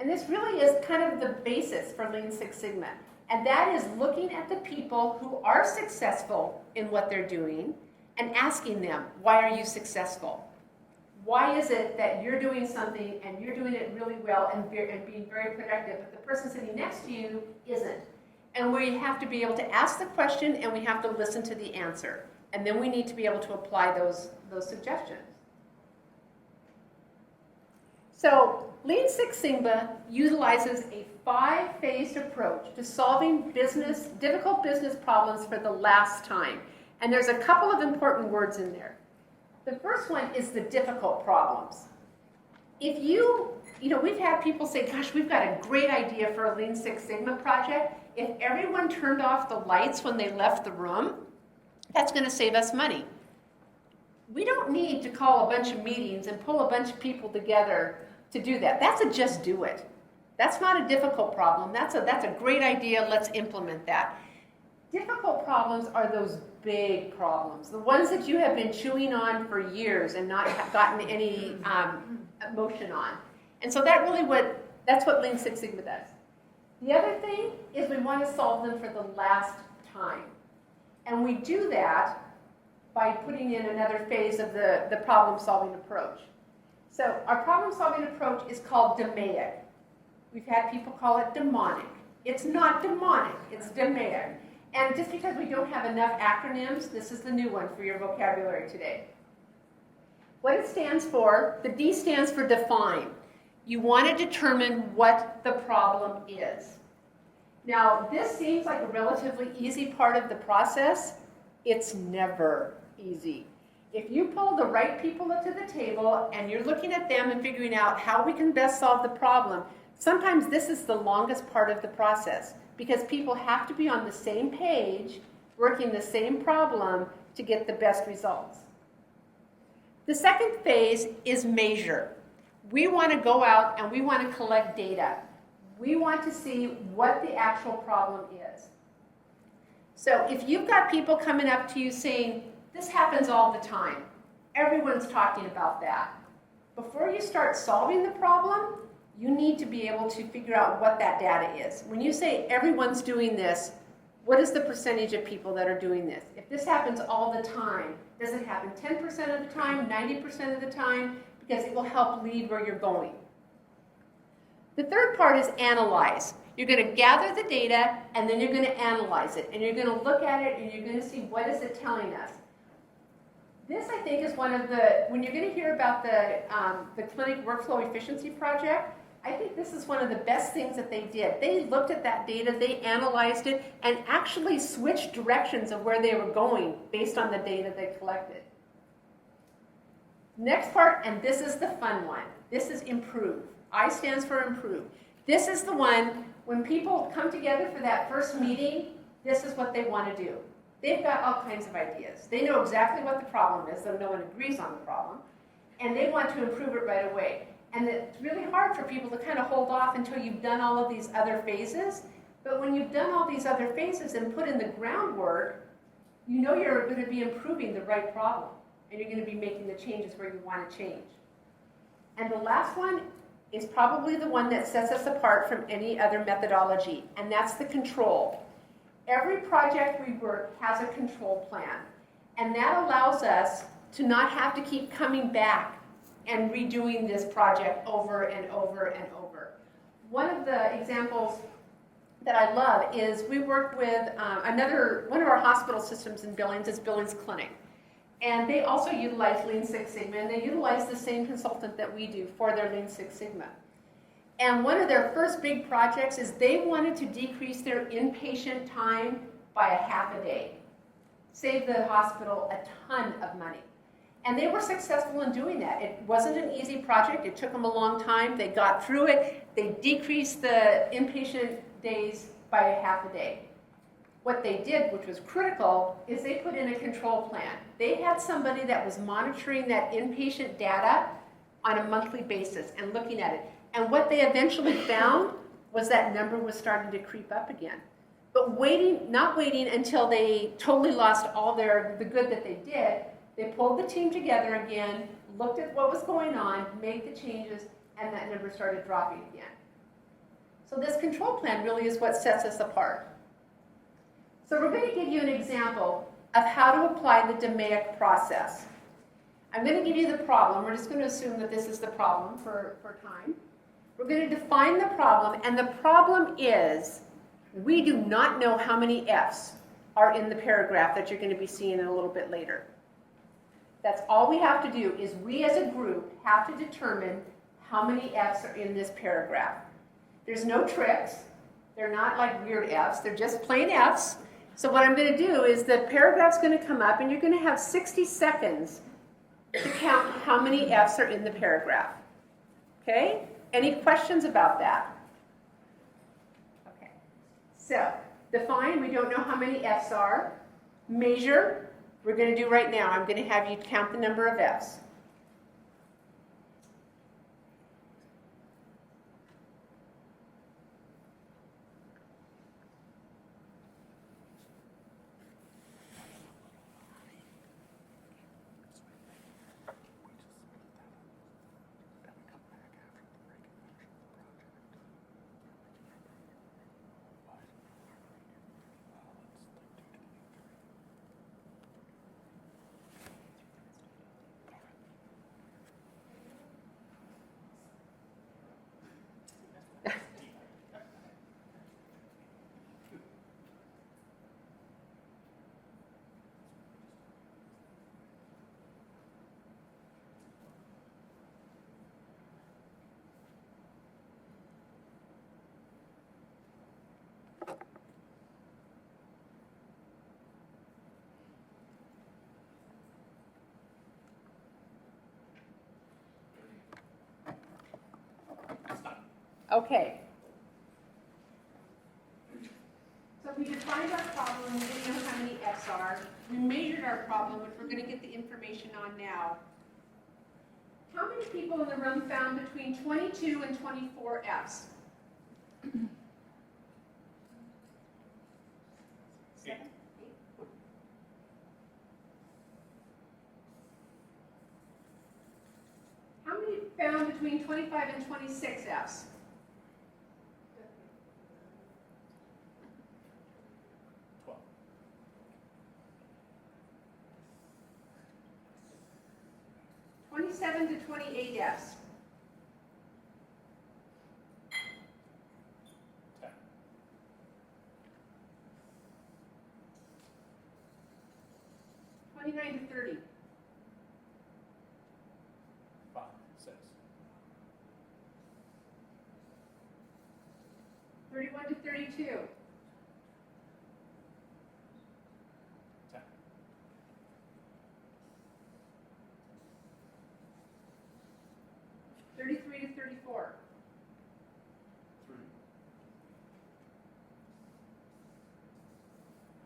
And this really is kind of the basis for Lean Six Sigma. And that is looking at the people who are successful in what they're doing and asking them, why are you successful? Why is it that you're doing something and you're doing it really well and being very productive, but the person sitting next to you isn't? And we have to be able to ask the question and we have to listen to the answer. And then we need to be able to apply those suggestions. So Lean Six Sigma utilizes a 5-phased approach to solving difficult business problems for the last time. And there's a couple of important words in there. The first one is the difficult problems. If we've had people say, gosh, we've got a great idea for a Lean Six Sigma project. If everyone turned off the lights when they left the room, that's going to save us money. We don't need to call a bunch of meetings and pull a bunch of people together to do that. That's a just do it. That's not a difficult problem. That's a great idea. Let's implement that. Difficult problems are those big problems, the ones that you have been chewing on for years and not gotten any emotion on. And so that's what Lean Six Sigma does. The other thing is we want to solve them for the last time. And we do that by putting in another phase of the problem-solving approach. So our problem-solving approach is called DMAIC. We've had people call it demonic. It's not demonic, it's DMAIC. And just because we don't have enough acronyms, this is the new one for your vocabulary today. What it stands for, the D stands for define. You want to determine what the problem is. Now, this seems like a relatively easy part of the process. It's never easy. If you pull the right people to the table and you're looking at them and figuring out how we can best solve the problem, sometimes this is the longest part of the process. because people have to be on the same page, working the same problem to get the best results. The second phase is measure. We want to go out and we want to collect data. We want to see what the actual problem is. So if you've got people coming up to you saying, this happens all the time, everyone's talking about that. Before you start solving the problem, you need to be able to figure out what that data is. When you say everyone's doing this, what is the percentage of people that are doing this? If this happens all the time, does it happen 10% of the time, 90% of the time? Because it will help lead where you're going. The third part is analyze. You're going to gather the data and then you're going to analyze it. And you're going to look at it and you're going to see what is it telling us. This, I think, is one of the, when you're going to hear about the clinic workflow efficiency project, I think this is one of the best things that they did. They looked at that data, they analyzed it, and actually switched directions of where they were going based on the data they collected. Next part, and this is the fun one. This is improve. I stands for improve. This is the one, when people come together for that first meeting, this is what they want to do. They've got all kinds of ideas. They know exactly what the problem is, though no one agrees on the problem, and they want to improve it right away. And it's really hard for people to kind of hold off until you've done all of these other phases. But when you've done all these other phases and put in the groundwork, you know you're going to be improving the right problem. And you're going to be making the changes where you want to change. And the last one is probably the one that sets us apart from any other methodology, and that's the control. Every project we work has a control plan, and that allows us to not have to keep coming back and redoing this project over and over and over. One of the examples that I love is we work with one of our hospital systems in Billings is Billings Clinic. And they also utilize Lean Six Sigma, and they utilize the same consultant that we do for their Lean Six Sigma. And one of their first big projects is they wanted to decrease their inpatient time by a half a day. Save the hospital a ton of money. And they were successful in doing that. It wasn't an easy project. It took them a long time. They got through it. They decreased the inpatient days by a half a day. What they did, which was critical, is they put in a control plan. They had somebody that was monitoring that inpatient data on a monthly basis and looking at it. And what they eventually found was that number was starting to creep up again. But not waiting until they totally lost all the good that they did, they pulled the team together again, looked at what was going on, made the changes, and that number started dropping again. So this control plan really is what sets us apart. So we're going to give you an example of how to apply the DMAIC process. I'm going to give you the problem. We're just going to assume that this is the problem for time. We're going to define the problem, and the problem is we do not know how many F's are in the paragraph that you're going to be seeing in a little bit later. That's all we have to do is we as a group have to determine how many F's are in this paragraph. There's no tricks. They're not like weird F's. They're just plain F's. So what I'm going to do is the paragraph's going to come up and you're going to have 60 seconds to count how many F's are in the paragraph. Okay? Any questions about that? Okay. So, define, we don't know how many F's are. Measure, we're going to do right now. I'm going to have you count the number of F's. Okay. our problem, which we're going to get the information on now. How many people in the room found between 22 and 24 Fs? 7, 8. How many found between 25 and 26 Fs? 12. 27 to 28 Fs. 10. 29 to 30. 5. 6. 31 to 32. 10. 33 to 34. 3.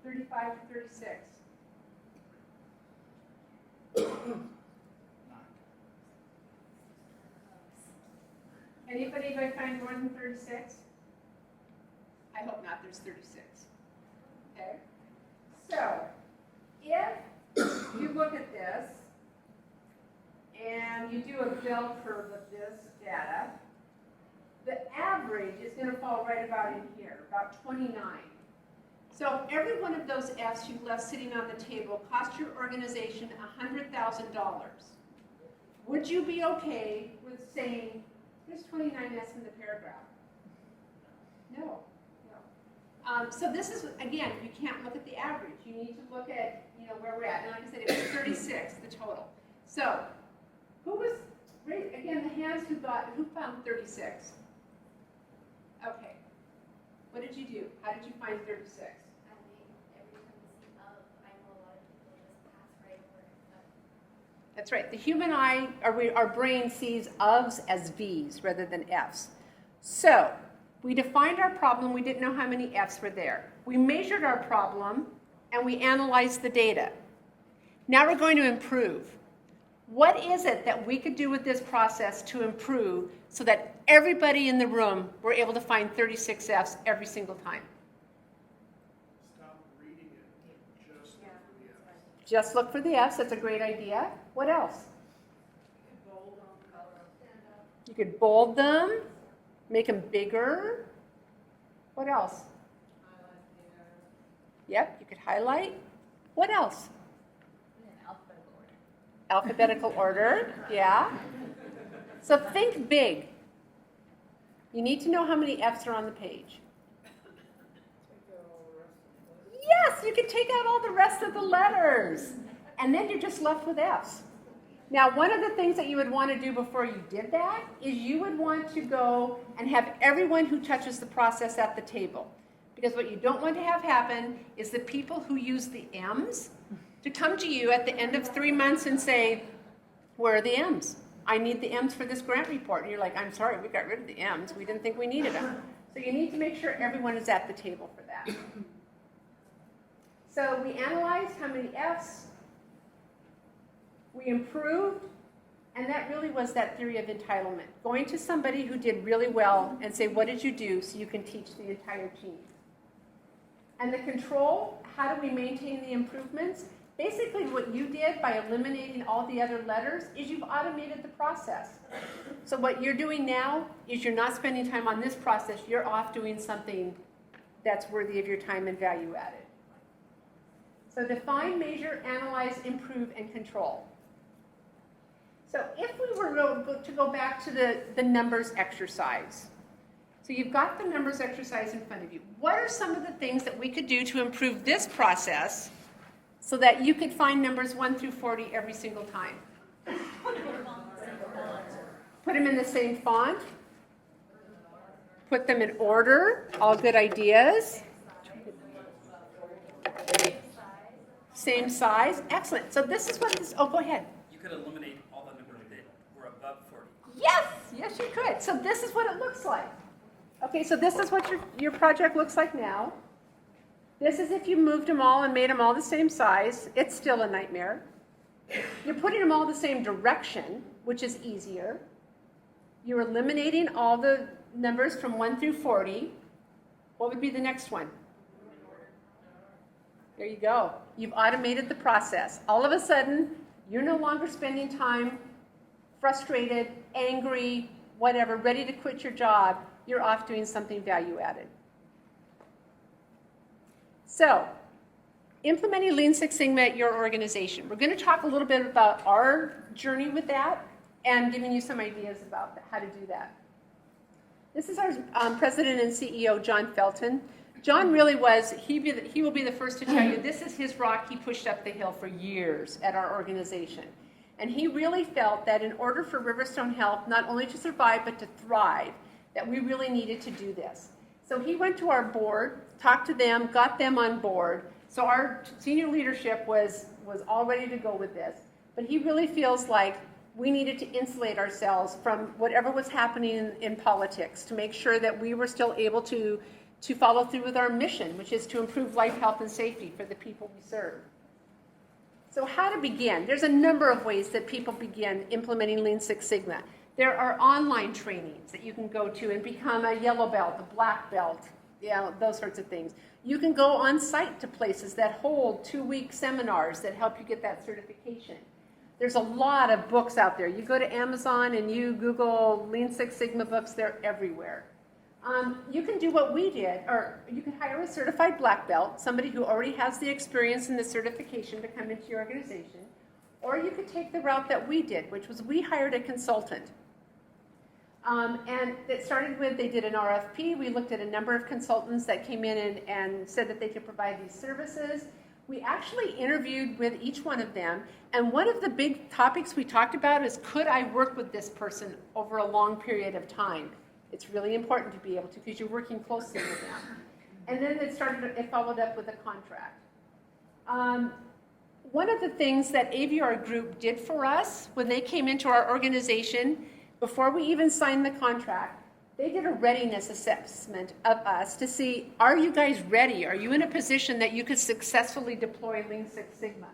35 to 36. 9. Anybody going to find more than 36? I hope not, there's 36. Okay? So, if you look at this, and you do a bell curve of this data, the average is going to fall right about in here, about 29. So if every one of those Fs you left sitting on the table cost your organization $100,000, would you be okay with saying, there's 29 S in the paragraph? No. So this is, again, you can't look at the average. You need to look at, where we're at. And like I said, it was 36, the total. So, who was, again, the hands who found 36? Okay. What did you do? How did you find 36? I mean, every time you see of, I know a lot of people just pass right over it. That's right. The human eye, our brain sees ofs as Vs rather than Fs. So, we defined our problem. We didn't know how many Fs were there. We measured our problem, and we analyzed the data. Now we're going to improve. What is it that we could do with this process to improve so that everybody in the room were able to find 36 Fs every single time? Stop reading it, just look for the Fs. Just look for the Fs. That's a great idea. What else? Bold on the color. You could bold them, make them bigger. What else? Yep, you could highlight. What else? In alphabetical order. Alphabetical order, yeah. So think big. You need to know how many Fs are on the page. Yes, you can take out all the rest of the letters. And then you're just left with Fs. Now, one of the things that you would want to do before you did that is you would want to go and have everyone who touches the process at the table. Because what you don't want to have happen is the people who use the M's to come to you at the end of 3 months and say, where are the M's? I need the M's for this grant report. And you're like, I'm sorry, we got rid of the M's. We didn't think we needed them. So you need to make sure everyone is at the table for that. So we analyzed how many F's, we improved, and that really was that theory of entitlement. Going to somebody who did really well and say, what did you do so you can teach the entire team? And the control, how do we maintain the improvements? Basically what you did by eliminating all the other letters is you've automated the process. So what you're doing now is you're not spending time on this process, you're off doing something that's worthy of your time and value added. So define, measure, analyze, improve, and control. So if we were to go back to the numbers exercise, so you've got the numbers exercise in front of you. What are some of the things that we could do to improve this process so that you could find numbers 1 through 40 every single time? Put them in the same font. Put them in order. All good ideas. Same size. Excellent. So this is what this, oh, go ahead. You could eliminate all the numbers that were above 40. Yes, yes you could. So this is what it looks like. Okay, so this is what your project looks like now. This is if you moved them all and made them all the same size. It's still a nightmare. You're putting them all the same direction, which is easier. You're eliminating all the numbers from 1 through 40. What would be the next one? There you go. You've automated the process. All of a sudden, you're no longer spending time frustrated, angry, whatever, ready to quit your job. You're off doing something value added. So, implementing Lean Six Sigma at your organization. We're going to talk a little bit about our journey with that and giving you some ideas about how to do that. This is our president and CEO, John Felton. John really was, he will be the first to tell you, this is his rock he pushed up the hill for years at our organization. And he really felt that in order for RiverStone Health not only to survive but to thrive, that we really needed to do this. So he went to our board, talked to them, got them on board. So our senior leadership was all ready to go with this. But he really feels like we needed to insulate ourselves from whatever was happening in politics to make sure that we were still able to follow through with our mission, which is to improve life, health, and safety for the people we serve. So how to begin? There's a number of ways that people begin implementing Lean Six Sigma. There are online trainings that you can go to and become a yellow belt, a black belt, those sorts of things. You can go on site to places that hold 2-week seminars that help you get that certification. There's a lot of books out there. You go to Amazon and you Google Lean Six Sigma books, they're everywhere. You can do what we did, or you can hire a certified black belt, somebody who already has the experience and the certification to come into your organization, or you could take the route that we did, which was we hired a consultant. And it started with, they did an RFP. We looked at a number of consultants that came in and said that they could provide these services. We actually interviewed with each one of them, and one of the big topics we talked about is, could I work with this person over a long period of time? It's really important to be able to, because you're working closely with them. And then it followed up with a contract. One of the things that AVR Group did for us when they came into our organization, before we even signed the contract, they did a readiness assessment of us to see, are you guys ready? Are you in a position that you could successfully deploy Lean Six Sigma?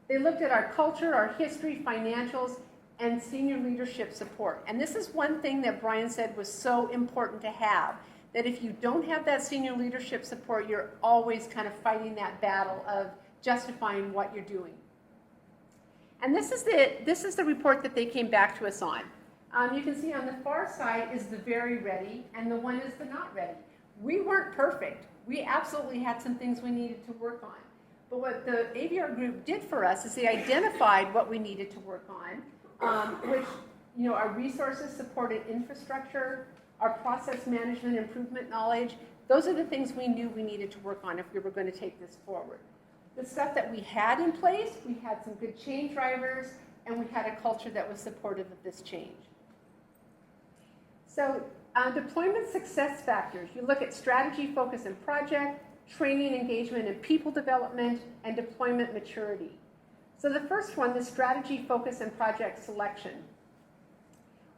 They looked at our culture, our history, financials, and senior leadership support. And this is one thing that Brian said was so important to have, that if you don't have that senior leadership support, you're always kind of fighting that battle of justifying what you're doing. And this is the report that they came back to us on. You can see on the far side is the very ready, and the one is the not ready. We weren't perfect. We absolutely had some things we needed to work on. But what the AVR Group did for us is they identified what we needed to work on, which, our resources supported infrastructure, our process management improvement knowledge. Those are the things we knew we needed to work on if we were going to take this forward. The stuff that we had in place, we had some good change drivers, and we had a culture that was supportive of this change. So, deployment success factors. You look at strategy, focus, and project, training, engagement, and people development, and deployment maturity. So the first one, the strategy, focus, and project selection.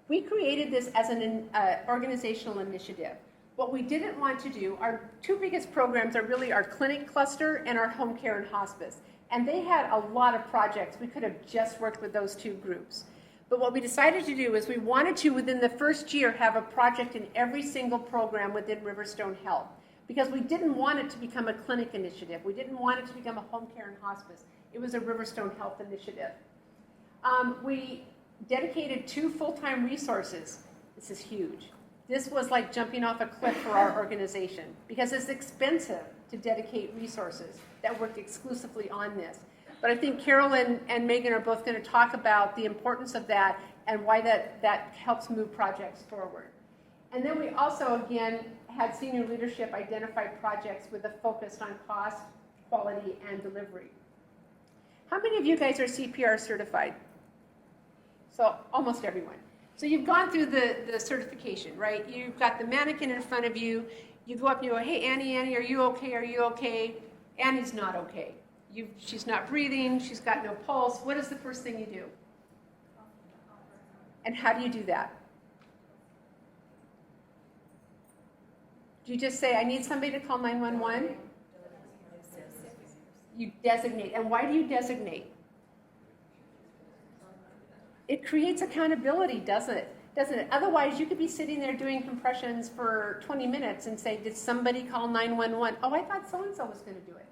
We created this as an organizational initiative. What we didn't want to do, our two biggest programs are really our clinic cluster and our home care and hospice. And they had a lot of projects. We could have just worked with those two groups. But what we decided to do is we wanted to, within the first year, have a project in every single program within RiverStone Health. Because we didn't want it to become a clinic initiative. We didn't want it to become a home care and hospice. It was a RiverStone Health initiative. We dedicated 2 full-time resources. This is huge. This was like jumping off a cliff for our organization because it's expensive to dedicate resources that worked exclusively on this. But I think Carol and Megan are both going to talk about the importance of that and why that helps move projects forward. And then we also, again, had senior leadership identify projects with a focus on cost, quality, and delivery. How many of you guys are CPR certified? So almost everyone. So you've gone through the certification, right? You've got the mannequin in front of you. You go up and you go, hey, Annie, are you okay? Are you okay? Annie's not okay. She's not breathing. She's got no pulse. What is the first thing you do? And how do you do that? Do you just say, I need somebody to call 911? You designate. And why do you designate? It creates accountability, doesn't it? Otherwise, you could be sitting there doing compressions for 20 minutes and say, did somebody call 911? Oh, I thought so-and-so was going to do it.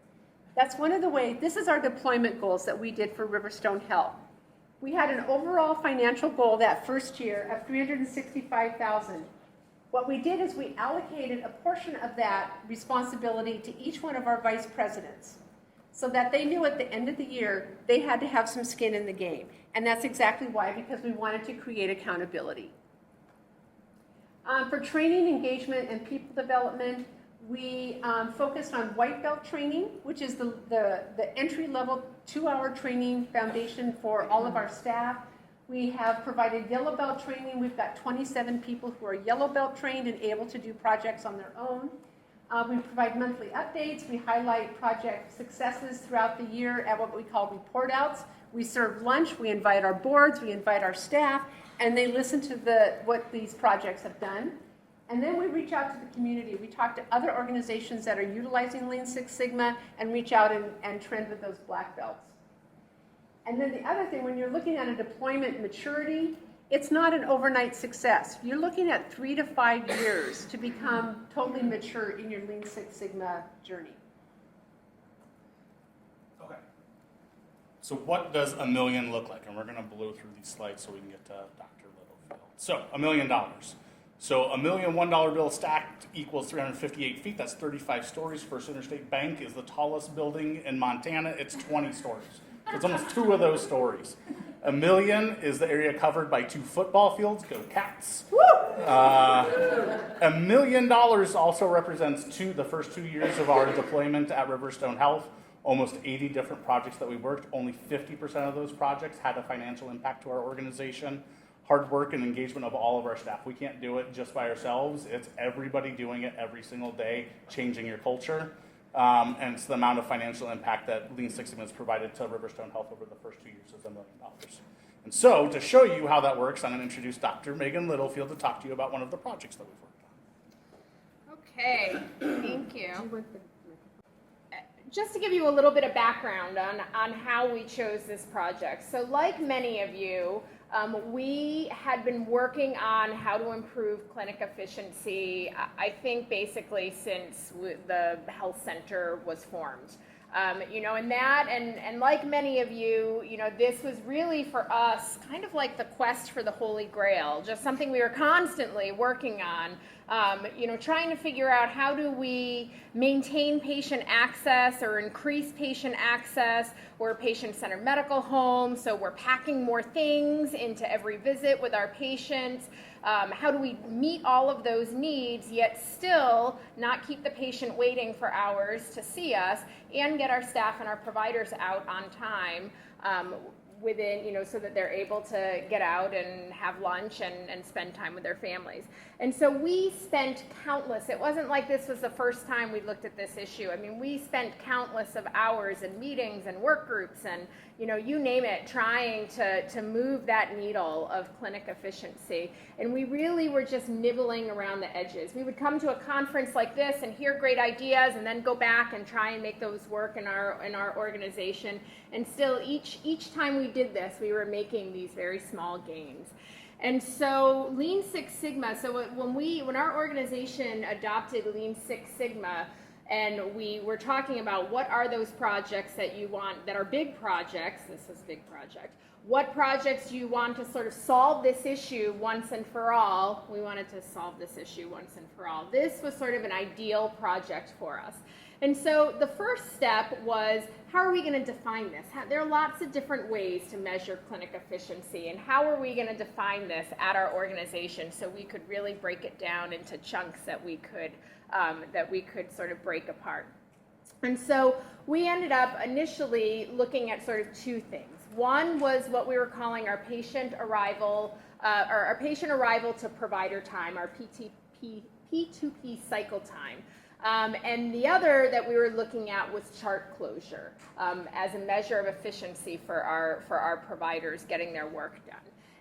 That's one of the ways. This is our deployment goals that we did for RiverStone Health. We had an overall financial goal that first year of $365,000. What we did is we allocated a portion of that responsibility to each one of our vice presidents so that they knew at the end of the year they had to have some skin in the game. And that's exactly why, because we wanted to create accountability. For training, engagement, and people development, we focused on white belt training, which is the entry-level 2-hour training foundation for all of our staff. We have provided yellow belt training. We've got 27 people who are yellow belt trained and able to do projects on their own. We provide monthly updates. We highlight project successes throughout the year at what we call report outs. We serve lunch. We invite our boards. We invite our staff, and they listen to what these projects have done. And then we reach out to the community. We talk to other organizations that are utilizing Lean Six Sigma and reach out and trend with those black belts. And then the other thing, when you're looking at a deployment maturity, it's not an overnight success. You're looking at 3 to 5 years to become totally mature in your Lean Six Sigma journey. Okay. So what does $1 million look like? And we're going to blow through these slides so we can get to Dr. Littlefield. So $1 million. So $1 million $1 bill stacked equals 358 feet. That's 35 stories. First Interstate Bank is the tallest building in Montana. It's 20 stories. So it's almost 2 of those stories. $1 million is the area covered by 2 football fields. Go Cats. $1 million also represents the first 2 years of our deployment at RiverStone Health. Almost 80 different projects that we worked. Only 50% of those projects had a financial impact to our organization. Hard work and engagement of all of our staff. We can't do it just by ourselves. It's everybody doing it every single day, changing your culture. And it's the amount of financial impact that Lean Six Sigma has provided to RiverStone Health over the first 2 years is $1 million. And so, to show you how that works, I'm going to introduce Dr. Megan Littlefield to talk to you about one of the projects that we've worked on. Okay, thank you. Just to give you a little bit of background on how we chose this project. So like many of you, we had been working on how to improve clinic efficiency, I think basically since the health center was formed. And like many of you, this was really for us kind of like the quest for the Holy Grail, just something we were constantly working on, trying to figure out how do we maintain patient access or increase patient access. We're a patient-centered medical home, so we're packing more things into every visit with our patients. How do we meet all of those needs, yet still not keep the patient waiting for hours to see us and get our staff and our providers out on time within, so that they're able to get out and have lunch and spend time with their families. And so we spent countless, it wasn't like this was the first time we looked at this issue. I mean, we spent countless of hours in meetings and work groups and, you name it, trying to move that needle of clinic efficiency. And we really were just nibbling around the edges. We would come to a conference like this and hear great ideas and then go back and try and make those work in our organization. And still, each time we did this, we were making these very small gains. And so Lean Six Sigma, so when our organization adopted Lean Six Sigma, and we were talking about what are those projects that you want, that are big projects, this was a big project, what projects do you want to sort of solve this issue once and for all? We wanted to solve this issue once and for all. This was sort of an ideal project for us. And so the first step was, how are we going to define this? There are lots of different ways to measure clinic efficiency, and how are we going to define this at our organization so we could really break it down into chunks that we could sort of break apart. And so we ended up initially looking at sort of 2 things. One was what we were calling our patient arrival, or our patient arrival to provider time, our P2P cycle time. And the other that we were looking at was chart closure as a measure of efficiency for our providers getting their work done.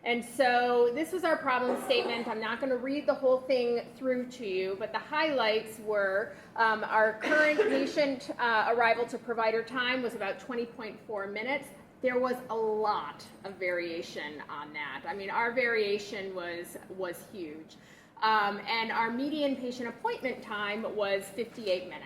And so this was our problem statement. I'm not going to read the whole thing through to you, but the highlights were our current patient arrival to provider time was about 20.4 minutes. There was a lot of variation on that. I mean, our variation was huge. And our median patient appointment time was 58 minutes.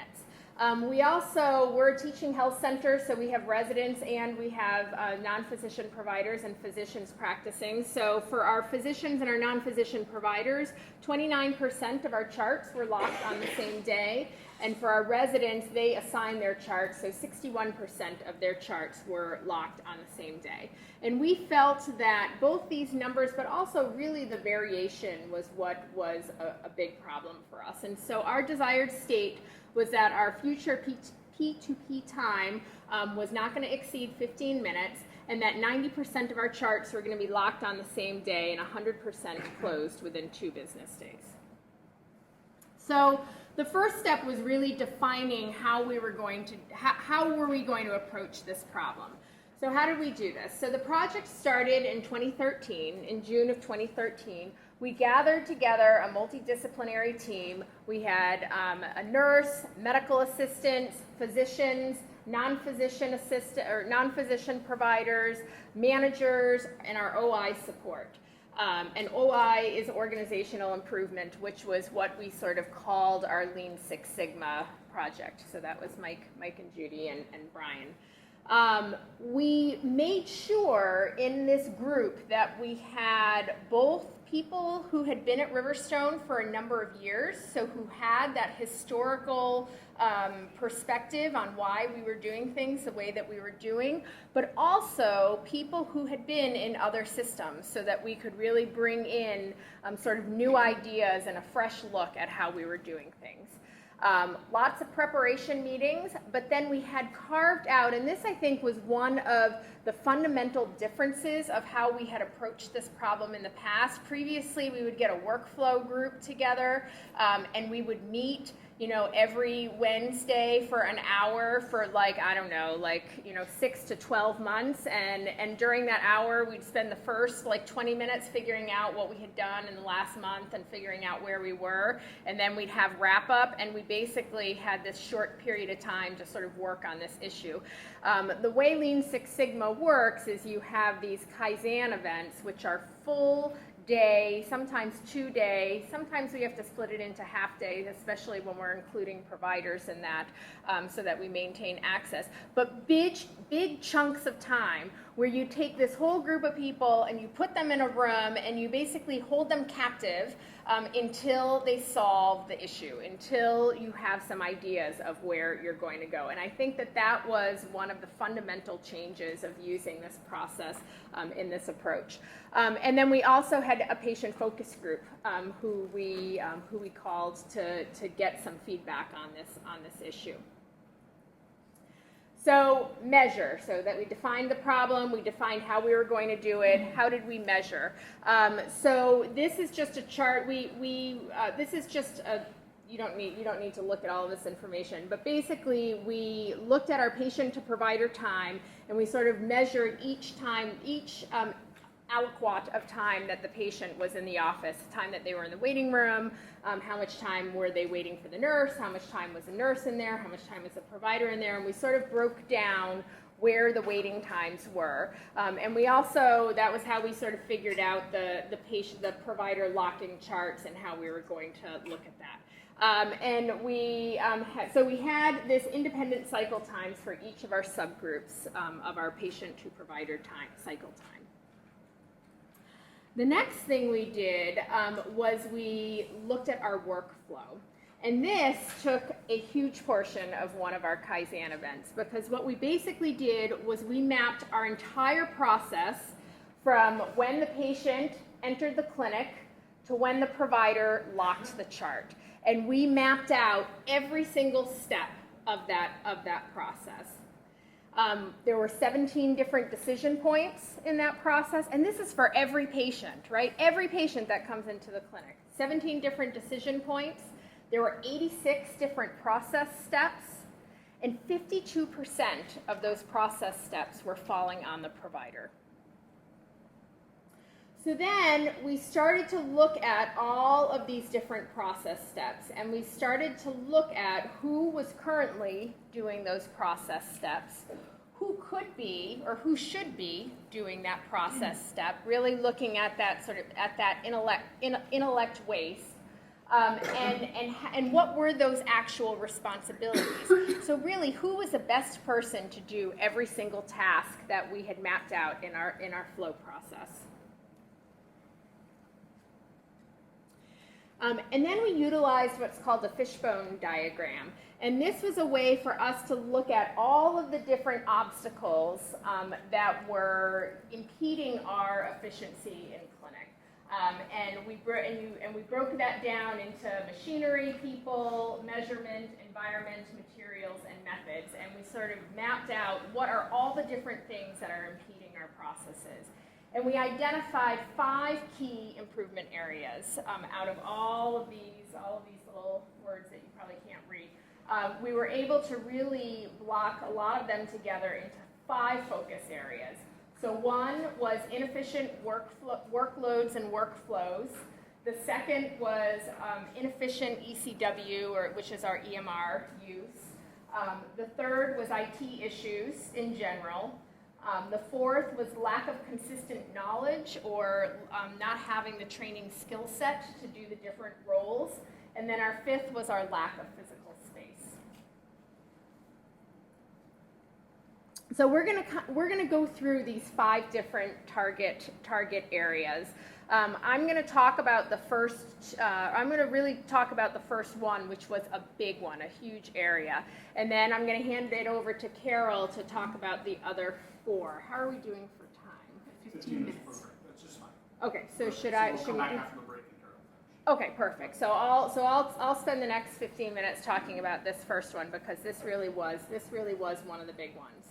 We're a teaching health center, so we have residents and we have non-physician providers and physicians practicing. So for our physicians and our non-physician providers, 29% of our charts were locked on the same day. And for our residents, they assign their charts, so 61% of their charts were locked on the same day. And we felt that both these numbers, but also really the variation was what was a big problem for us. And so our desired state was that our future P2P time was not going to exceed 15 minutes, and that 90% of our charts were going to be locked on the same day and 100% closed within 2 business days. So the first step was really defining how we were going to approach this problem. So how did we do this? So the project started in 2013, in June of 2013. We gathered together a multidisciplinary team. We had a nurse, medical assistants, physicians, non-physician providers, managers, and our OI support. And OI is organizational improvement, which was what we sort of called our Lean Six Sigma project. So that was Mike and Judy and Brian. We made sure in this group that we had both people who had been at RiverStone for a number of years, so who had that historical perspective on why we were doing things the way that we were doing, but also people who had been in other systems so that we could really bring in sort of new ideas and a fresh look at how we were doing things. Lots of preparation meetings, but then we had carved out, and this I think was one of the fundamental differences of how we had approached this problem in the past. Previously, we would get a workflow group together, and we would meet, every Wednesday for an hour for 6 to 12 months. And during that hour, we'd spend the first 20 minutes figuring out what we had done in the last month and figuring out where we were. And then we'd have wrap up, and we basically had this short period of time to sort of work on this issue. The way Lean Six Sigma works is you have these Kaizen events, which are full day, sometimes 2 day. Sometimes we have to split it into half days, especially when we're including providers in that, so that we maintain access. But big chunks of time where you take this whole group of people and you put them in a room and you basically hold them captive until they solve the issue, until you have some ideas of where you're going to go. And I think that was one of the fundamental changes of using this process in this approach. And then we also had a patient focus group who we called to get some feedback on this issue. So measure, so that we defined the problem, we defined how we were going to do it. How did we measure? So this is just a chart. This is just a. You don't need to look at all of this information, but basically we looked at our patient to provider time, and we sort of measured each aliquot of time that the patient was in the office, time that they were in the waiting room, how much time were they waiting for the nurse, how much time was the nurse in there, how much time was the provider in there, and we sort of broke down where the waiting times were. And we also, that was how we sort of figured out the provider locking charts and how we were going to look at that. And we had this independent cycle times for each of our subgroups of our patient to provider cycle time. The next thing we did was we looked at our workflow. And this took a huge portion of one of our Kaizen events, because what we basically did was we mapped our entire process from when the patient entered the clinic to when the provider locked the chart. And we mapped out every single step of that process. There were 17 different decision points in that process, and this is for every patient, right? Every patient that comes into the clinic. 17 different decision points. There were 86 different process steps, and 52% of those process steps were falling on the provider. So then we started to look at all of these different process steps, and we started to look at who was currently doing those process steps, who could be or who should be doing that process step, really looking at that sort of at that intellect waste. And what were those actual responsibilities? So really, who was the best person to do every single task that we had mapped out in our flow process? And then we utilized what's called the fishbone diagram. And this was a way for us to look at all of the different obstacles that were impeding our efficiency in clinic. And we broke that down into machinery, people, measurement, environment, materials, and methods. And we sort of mapped out what are all the different things that are impeding our processes. And we identified 5 key improvement areas out of all of these little words that you probably can't read. We were able to really block a lot of them together into 5 focus areas. So one was inefficient workloads and workflows. The second was inefficient ECW, which is our EMR use. The third was IT issues in general. The fourth was lack of consistent knowledge or not having the training skill set to do the different roles. And then our fifth was our lack of physical space. So we're gonna go through these 5 different target areas. I'm gonna talk about the first. I'm gonna really talk about the first one, which was a big one, a huge area, and then I'm gonna hand it over to Carol to talk about the other 4. How are we doing for time? 15 minutes. Perfect. That's just fine. Okay, so Perfect. should So I? we'll Should come we? back after the break and Carol finish. Okay, perfect. So I'll spend the next 15 minutes talking about this first one because this really was one of the big ones.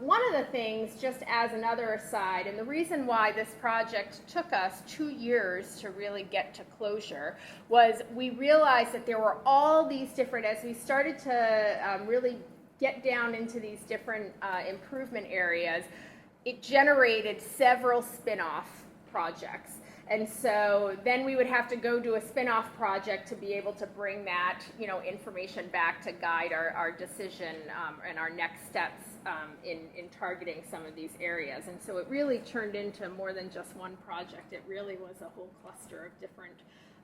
One of the things, just as another aside, and the reason why this project took us 2 years to really get to closure was we realized that there were all these different, as we started to really get down into these different improvement areas, it generated several spin-off projects. And so then we would have to go do a spin-off project to be able to bring that, information back to guide our decision and our next steps in targeting some of these areas. And so it really turned into more than just one project. It really was a whole cluster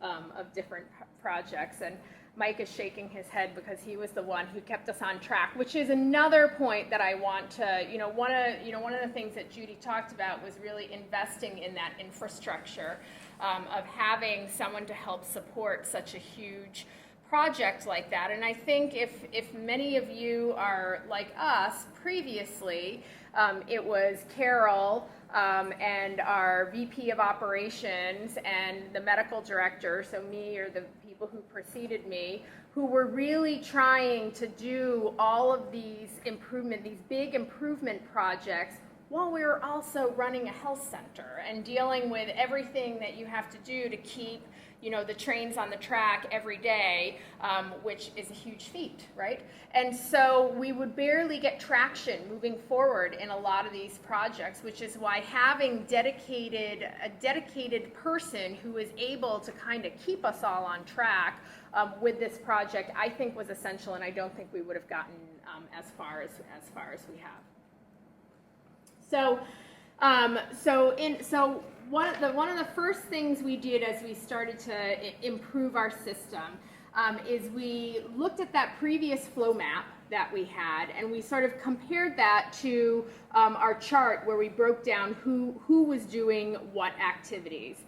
of different projects. And Mike is shaking his head because he was the one who kept us on track, which is another point that I want to, one of the things that Judy talked about was really investing in that infrastructure of having someone to help support such a huge project like that. And I think if many of you are like us previously, it was Carol and our VP of operations and the medical director, so me or the people who preceded me, who were really trying to do all of these big improvement projects while we were also running a health center and dealing with everything that you have to do to keep the trains on the track every day, which is a huge feat, right? And so we would barely get traction moving forward in a lot of these projects, which is why having a dedicated person who is able to kind of keep us all on track with this project, I think was essential, and I don't think we would have gotten as far as we have. So, one of the first things we did as we started to improve our system is we looked at that previous flow map that we had, and we sort of compared that to our chart where we broke down who was doing what activities,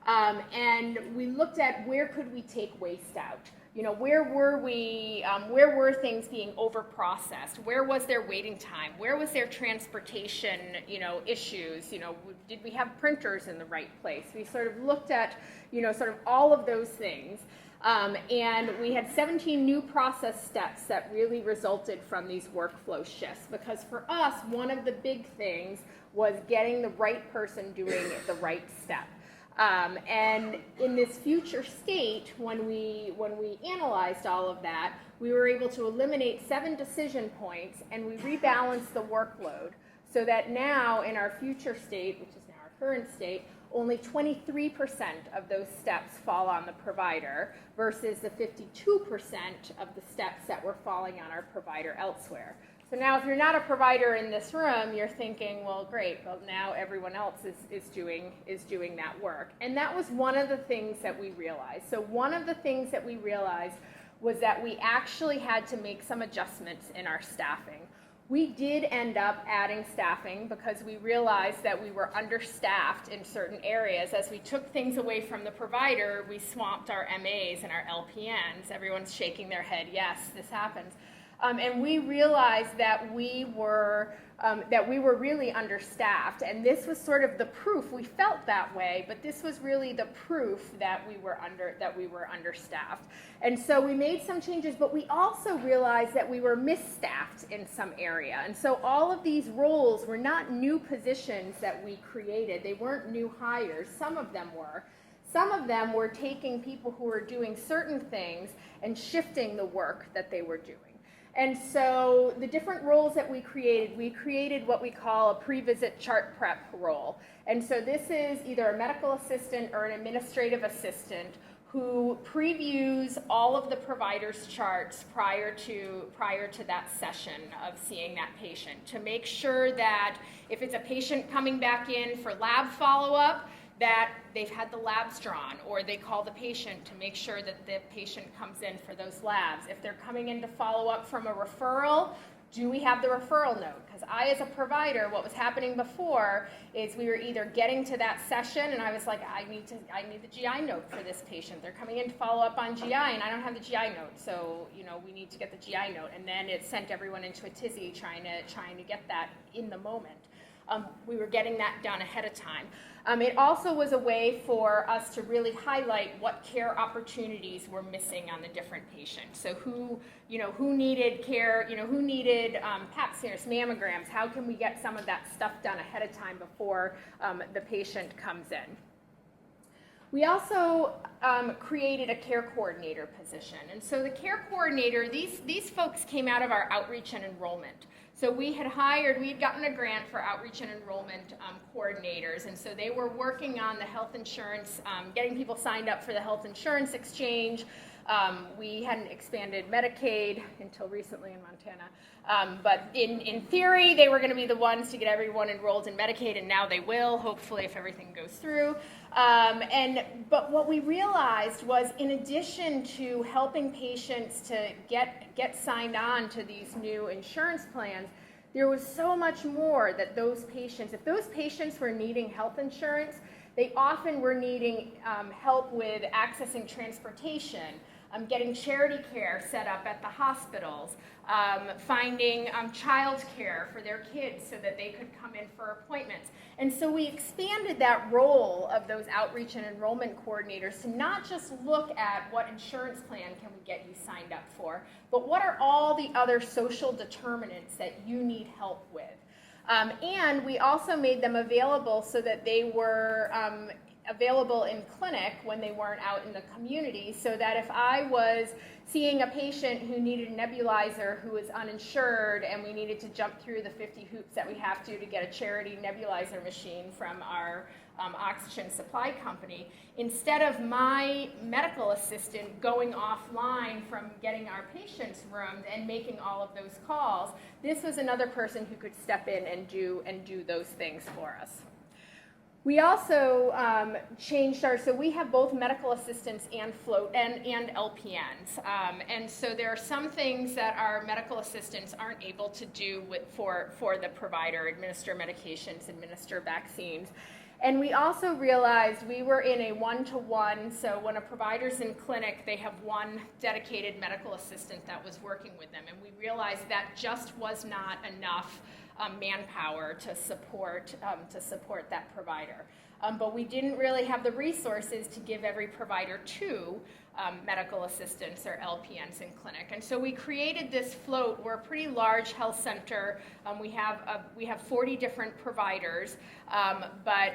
and we looked at where could we take waste out. Where were things being over-processed? Where was there waiting time? Where was there transportation, issues? Did we have printers in the right place? We sort of looked at, sort of all of those things. And we had 17 new process steps that really resulted from these workflow shifts. Because for us, one of the big things was getting the right person doing the right step. And in this future state, when we analyzed all of that, we were able to eliminate 7 decision points, and we rebalanced the workload so that now in our future state, which is now our current state, only 23% of those steps fall on the provider versus the 52% of the steps that were falling on our provider elsewhere. So now if you're not a provider in this room, you're thinking, well, great, well, now everyone else is doing that work. And that was one of the things that we realized. So one of the things that we realized was that we actually had to make some adjustments in our staffing. We did end up adding staffing because we realized that we were understaffed in certain areas. As we took things away from the provider, we swamped our MAs and our LPNs. Everyone's shaking their head, yes, this happens. And we realized that we were really understaffed, and this was sort of the proof. We felt that way, but this was really the proof that we were understaffed. And so we made some changes, but we also realized that we were misstaffed in some area. And so all of these roles were not new positions that we created. They weren't new hires. Some of them were. Some of them were taking people who were doing certain things and shifting the work that they were doing. And so the different roles that we created what we call a pre-visit chart prep role. And so this is either a medical assistant or an administrative assistant who previews all of the provider's charts prior to that session of seeing that patient to make sure that if it's a patient coming back in for lab follow-up, that they've had the labs drawn, or they call the patient to make sure that the patient comes in for those labs. If they're coming in to follow up from a referral, do we have the referral note? Because I, as a provider, what was happening before is we were either getting to that session and I was like, I need the GI note for this patient. They're coming in to follow up on GI and I don't have the GI note, so we need to get the GI note. And then it sent everyone into a tizzy trying to get that in the moment. We were getting that done ahead of time. It also was a way for us to really highlight what care opportunities were missing on the different patients. So who needed care, who needed pap smears, mammograms, how can we get some of that stuff done ahead of time before the patient comes in. We also created a care coordinator position. And so the care coordinator, these folks came out of our outreach and enrollment. So we had gotten a grant for outreach and enrollment coordinators, and so they were working on the health insurance, getting people signed up for the health insurance exchange. We hadn't expanded Medicaid until recently in Montana. But in theory, they were going to be the ones to get everyone enrolled in Medicaid, and now they will, hopefully, if everything goes through. But what we realized was, in addition to helping patients to get signed on to these new insurance plans, there was so much more that those patients, if those patients were needing health insurance, they often were needing help with accessing transportation, getting charity care set up at the hospitals, finding child care for their kids so that they could come in for appointments. And so we expanded that role of those outreach and enrollment coordinators to not just look at what insurance plan can we get you signed up for, but what are all the other social determinants that you need help with. And we also made them available so that they were available in clinic when they weren't out in the community, so that if I was seeing a patient who needed a nebulizer who was uninsured and we needed to jump through the 50 hoops that we have to get a charity nebulizer machine from our oxygen supply company, instead of my medical assistant going offline from getting our patients roomed and making all of those calls, this was another person who could step in and do those things for us. We also changed so we have both medical assistants and float and LPNs. And so there are some things that our medical assistants aren't able to do for the provider, administer medications, administer vaccines. And we also realized we were in a one-to-one, so when a provider's in clinic, they have one dedicated medical assistant that was working with them. And we realized that just was not enough manpower to support that provider. But we didn't really have the resources to give every provider two medical assistants or LPNs in clinic. And so we created this float. We're a pretty large health center. We have 40 different providers, but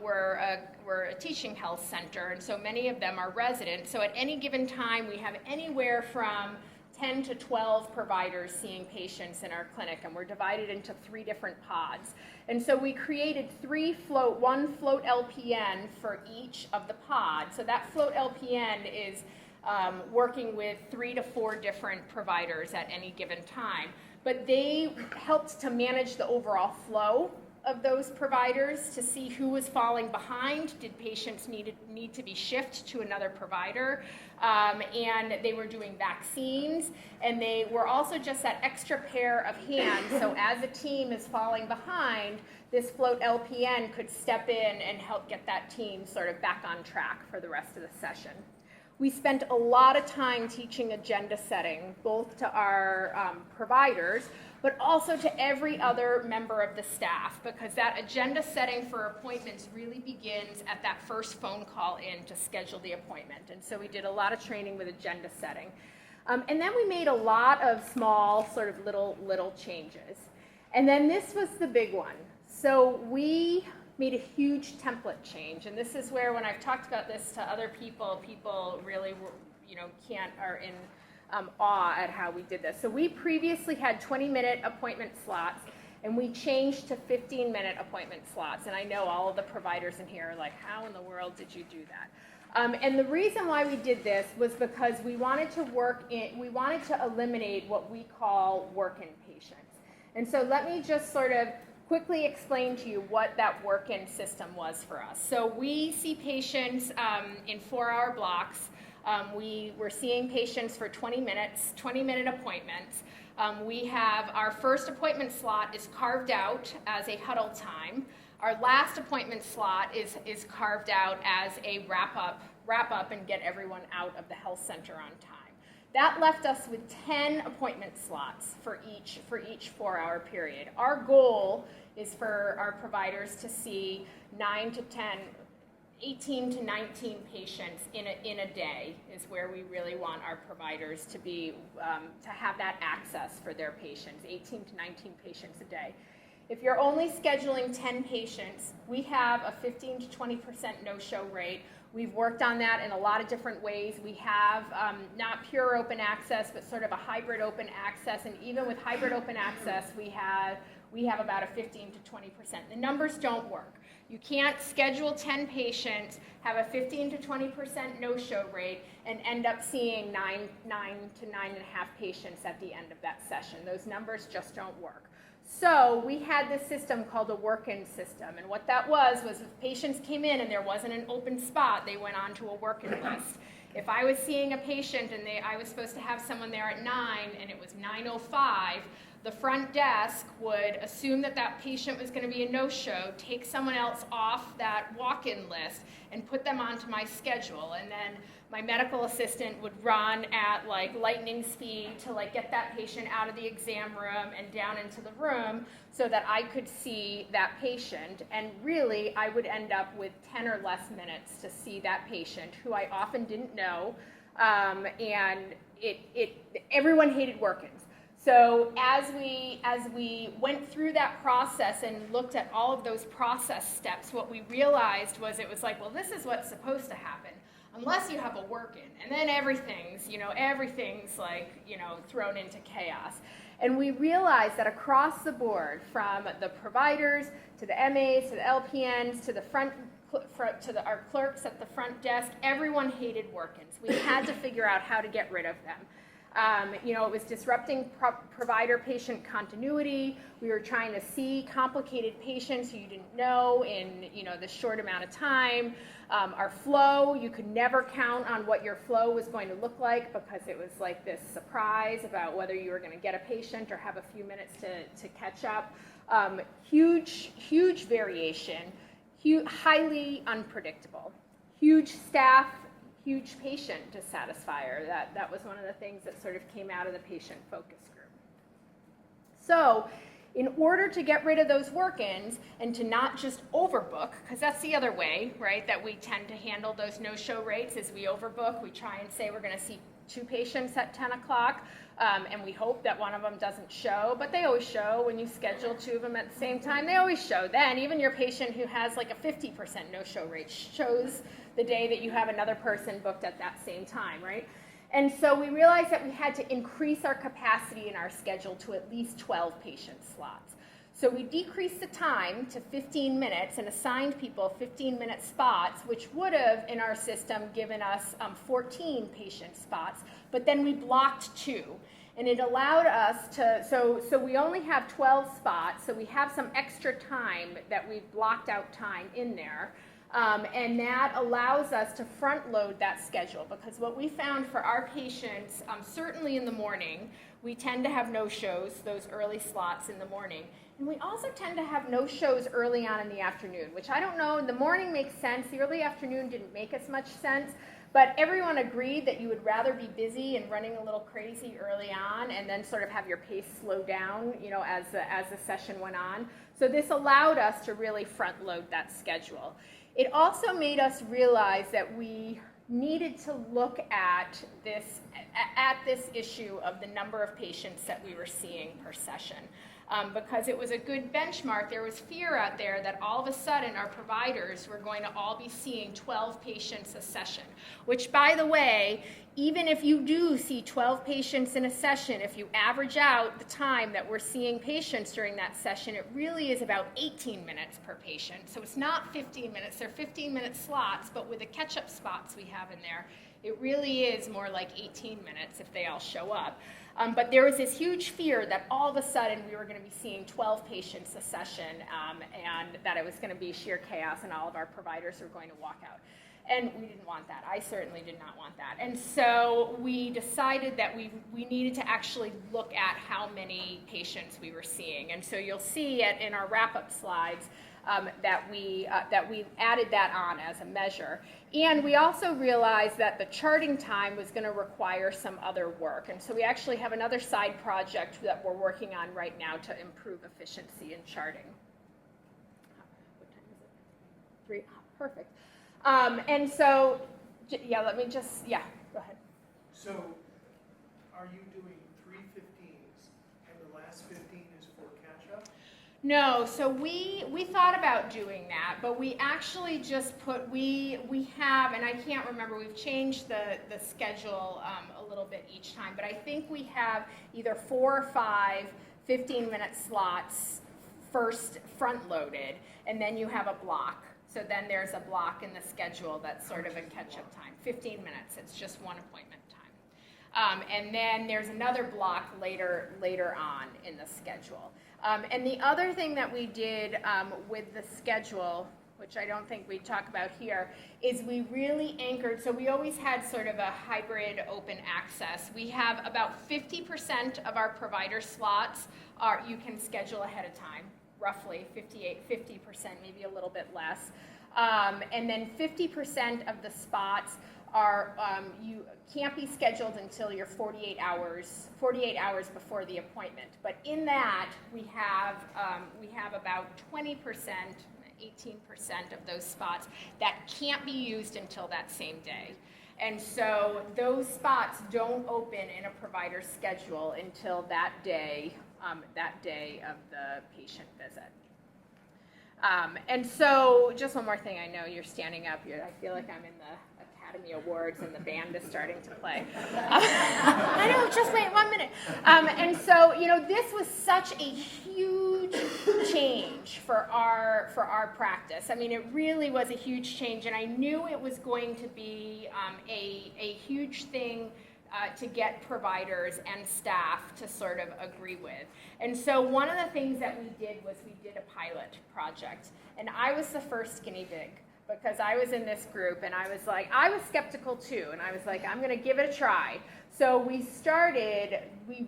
we're a teaching health center, and so many of them are residents. So at any given time, we have anywhere from 10 to 12 providers seeing patients in our clinic, and we're divided into 3 different pods. And so we created one float LPN for each of the pods. So that float LPN is working with 3 to 4 different providers at any given time. But they helped to manage the overall flow of those providers to see who was falling behind. Did patients need to be shifted to another provider? And they were doing vaccines, and they were also just that extra pair of hands. So as a team is falling behind, this float LPN could step in and help get that team sort of back on track for the rest of the session. We spent a lot of time teaching agenda setting, both to our providers, but also to every other member of the staff, because that agenda setting for appointments really begins at that first phone call in to schedule the appointment. And so we did a lot of training with agenda setting. And then we made a lot of small, sort of little changes. And then this was the big one. So we made a huge template change, and this is where, when I've talked about this to other people, people really, are in awe at how we did this. So we previously had 20-minute appointment slots, and we changed to 15-minute appointment slots. And I know all of the providers in here are like, how in the world did you do that? And the reason why we did this was because we wanted to eliminate what we call work-in patients. And so let me just sort of quickly explain to you what that work-in system was for us. So we see patients in 4-hour blocks. We were seeing patients for 20 minutes, 20-minute appointments. We have our first appointment slot is carved out as a huddle time. Our last appointment slot is carved out as a wrap up and get everyone out of the health center on time. That left us with 10 appointment slots for each 4-hour period. Our goal is for our providers to see 9 to 10, 18 to 19 patients in a day is where we really want our providers to be, to have that access for their patients, 18 to 19 patients a day. If you're only scheduling 10 patients, we have a 15 to 20% no-show rate. We've worked on that in a lot of different ways. We have not pure open access, but sort of a hybrid open access. And even with hybrid open access, we have about a 15 to 20%. The numbers don't work. You can't schedule 10 patients, have a 15 to 20% no-show rate, and end up seeing 9 to 9.5 patients at the end of that session. Those numbers just don't work. So we had this system called a work-in system, and what that was if patients came in and there wasn't an open spot, they went on to a work-in list. If I was seeing a patient and I was supposed to have someone there at 9 and it was 9:05, the front desk would assume that patient was going to be a no-show, take someone else off that walk-in list, and put them onto my schedule. And then my medical assistant would run at lightning speed to get that patient out of the exam room and down into the room so that I could see that patient. And really, I would end up with 10 or less minutes to see that patient, who I often didn't know, and everyone hated work-ins. So as we went through that process and looked at all of those process steps, what we realized was it was well, this is what's supposed to happen, unless you have a work-in, and then everything's thrown into chaos. And we realized that across the board, from the providers to the MAs to the LPNs to our clerks at the front desk, everyone hated work-ins. We had to figure out how to get rid of them. It was disrupting provider-patient continuity. We were trying to see complicated patients who you didn't know in this short amount of time. Our flow, you could never count on what your flow was going to look like, because it was this surprise about whether you were going to get a patient or have a few minutes to catch up. Huge variation, highly unpredictable. Huge staff, huge patient dissatisfier. That was one of the things that sort of came out of the patient focus group. So in order to get rid of those work-ins and to not just overbook, because that's the other way, right, that we tend to handle those no-show rates, is we overbook. We try and say we're going to see 2 patients at 10 o'clock, and we hope that one of them doesn't show, but they always show. When you schedule 2 of them at the same time, they always show. Then even your patient who has a 50% no-show rate shows the day that you have another person booked at that same time, right? And so we realized that we had to increase our capacity in our schedule to at least 12 patient slots. So we decreased the time to 15 minutes and assigned people 15-minute spots, which would have, in our system, given us 14 patient spots. But then we blocked 2. And it allowed us to, so we only have 12 spots, so we have some extra time that we've blocked out time in there. And that allows us to front load that schedule, because what we found for our patients, certainly in the morning, we tend to have no-shows, those early slots in the morning. And we also tend to have no-shows early on in the afternoon, which I don't know, the morning makes sense, the early afternoon didn't make as much sense, but everyone agreed that you would rather be busy and running a little crazy early on and then sort of have your pace slow down, you know, as the session went on. So this allowed us to really front load that schedule. It also made us realize that we needed to look at this issue of the number of patients that we were seeing per session. Because it was a good benchmark. There was fear out there that all of a sudden our providers were going to all be seeing 12 patients a session, which, by the way, even if you do see 12 patients in a session, if you average out the time that we're seeing patients during that session, it really is about 18 minutes per patient. So it's not 15 minutes. They're 15-minute slots, but with the catch-up spots we have in there, it really is more like 18 minutes if they all show up. But there was this huge fear that all of a sudden we were going to be seeing 12 patients a session, and that it was going to be sheer chaos and all of our providers were going to walk out. And we didn't want that. I certainly did not want that. And so we decided that we needed to actually look at how many patients we were seeing. And so you'll see it in our wrap-up slides that we added that on as a measure. And we also realized that the charting time was going to require some other work. And so we actually have another side project that we're working on right now to improve efficiency in charting. What time is it? 3. Perfect. And so, yeah, let me just, yeah, go ahead. So, are you doing 3 15s and the last 15 is for catch-up? No, so we thought about doing that, but we actually just put, we have, and I can't remember, we've changed the schedule a little bit each time, but I think we have either 4 or 5 15-minute slots first front-loaded, and then you have a block. So then there's a block in the schedule that's sort of a catch-up time, 15 minutes. It's just one appointment time. And then there's another block later on in the schedule. And the other thing that we did with the schedule, which I don't think we talk about here, is we really anchored, so we always had sort of a hybrid open access. We have about 50% of our provider slots you can schedule ahead of time. Roughly 50%, maybe a little bit less. And then 50% of the spots are, you can't be scheduled until you're 48 hours before the appointment. But in that, we have about 20%, 18% of those spots that can't be used until that same day. And so those spots don't open in a provider's schedule until that day of the patient visit. And so, just one more thing, I know you're standing up, I feel like I'm in the Academy Awards and the band is starting to play. I know, just wait 1 minute. And so, you know, this was such a huge change for our practice. I mean, it really was a huge change, and I knew it was going to be a huge thing to get providers and staff to sort of agree with. And so one of the things that we did was we did a pilot project. And I was the first guinea pig because I was in this group and I was skeptical too. And I was like, I'm going to give it a try. So we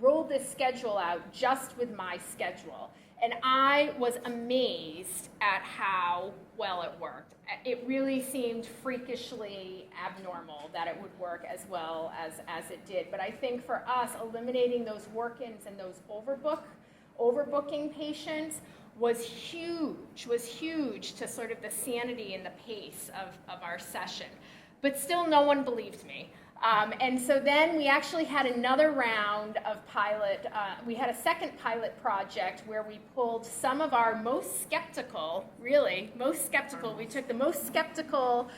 rolled this schedule out just with my schedule. And I was amazed at how well it worked. It really seemed freakishly abnormal that it would work as well as it did. But I think for us, eliminating those work-ins and those overbooking patients was huge to sort of the sanity and the pace of our session. But still, no one believed me. And so then we actually had another round of pilot, we had a second pilot project where we pulled some of our most skeptical, really, we took the most skeptical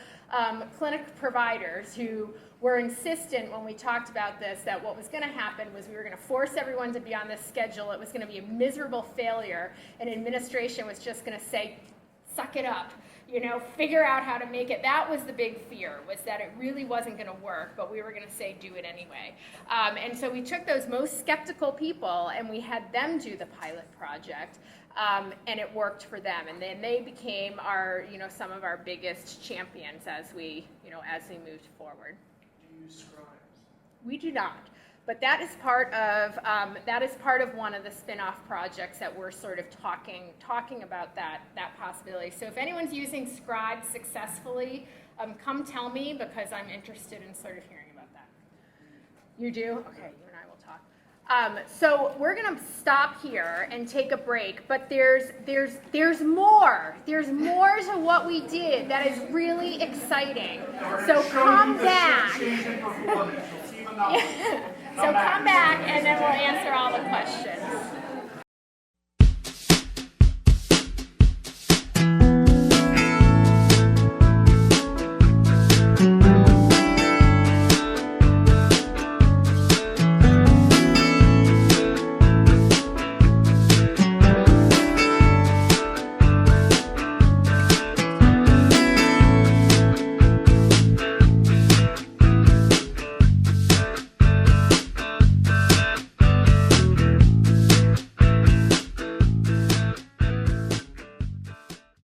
clinic providers who were insistent when we talked about this that what was going to happen was we were going to force everyone to be on this schedule. It was going to be a miserable failure, and administration was just going to say, suck it up. Figure out how to make it. That was the big fear, was that it really wasn't going to work, but we were going to say do it anyway. And so we took those most skeptical people and we had them do the pilot project, and it worked for them. And then they became our, some of our biggest champions as we moved forward. Do you use scribes? We do not. But that is part of one of the spin-off projects that we're sort of talking about that possibility. So if anyone's using Scribe successfully, come tell me, because I'm interested in sort of hearing about that. You do? Okay, you and I will talk. So we're going to stop here and take a break, but there's more. There's more to what we did that is really exciting. So come back. So come back and then we'll answer all the questions.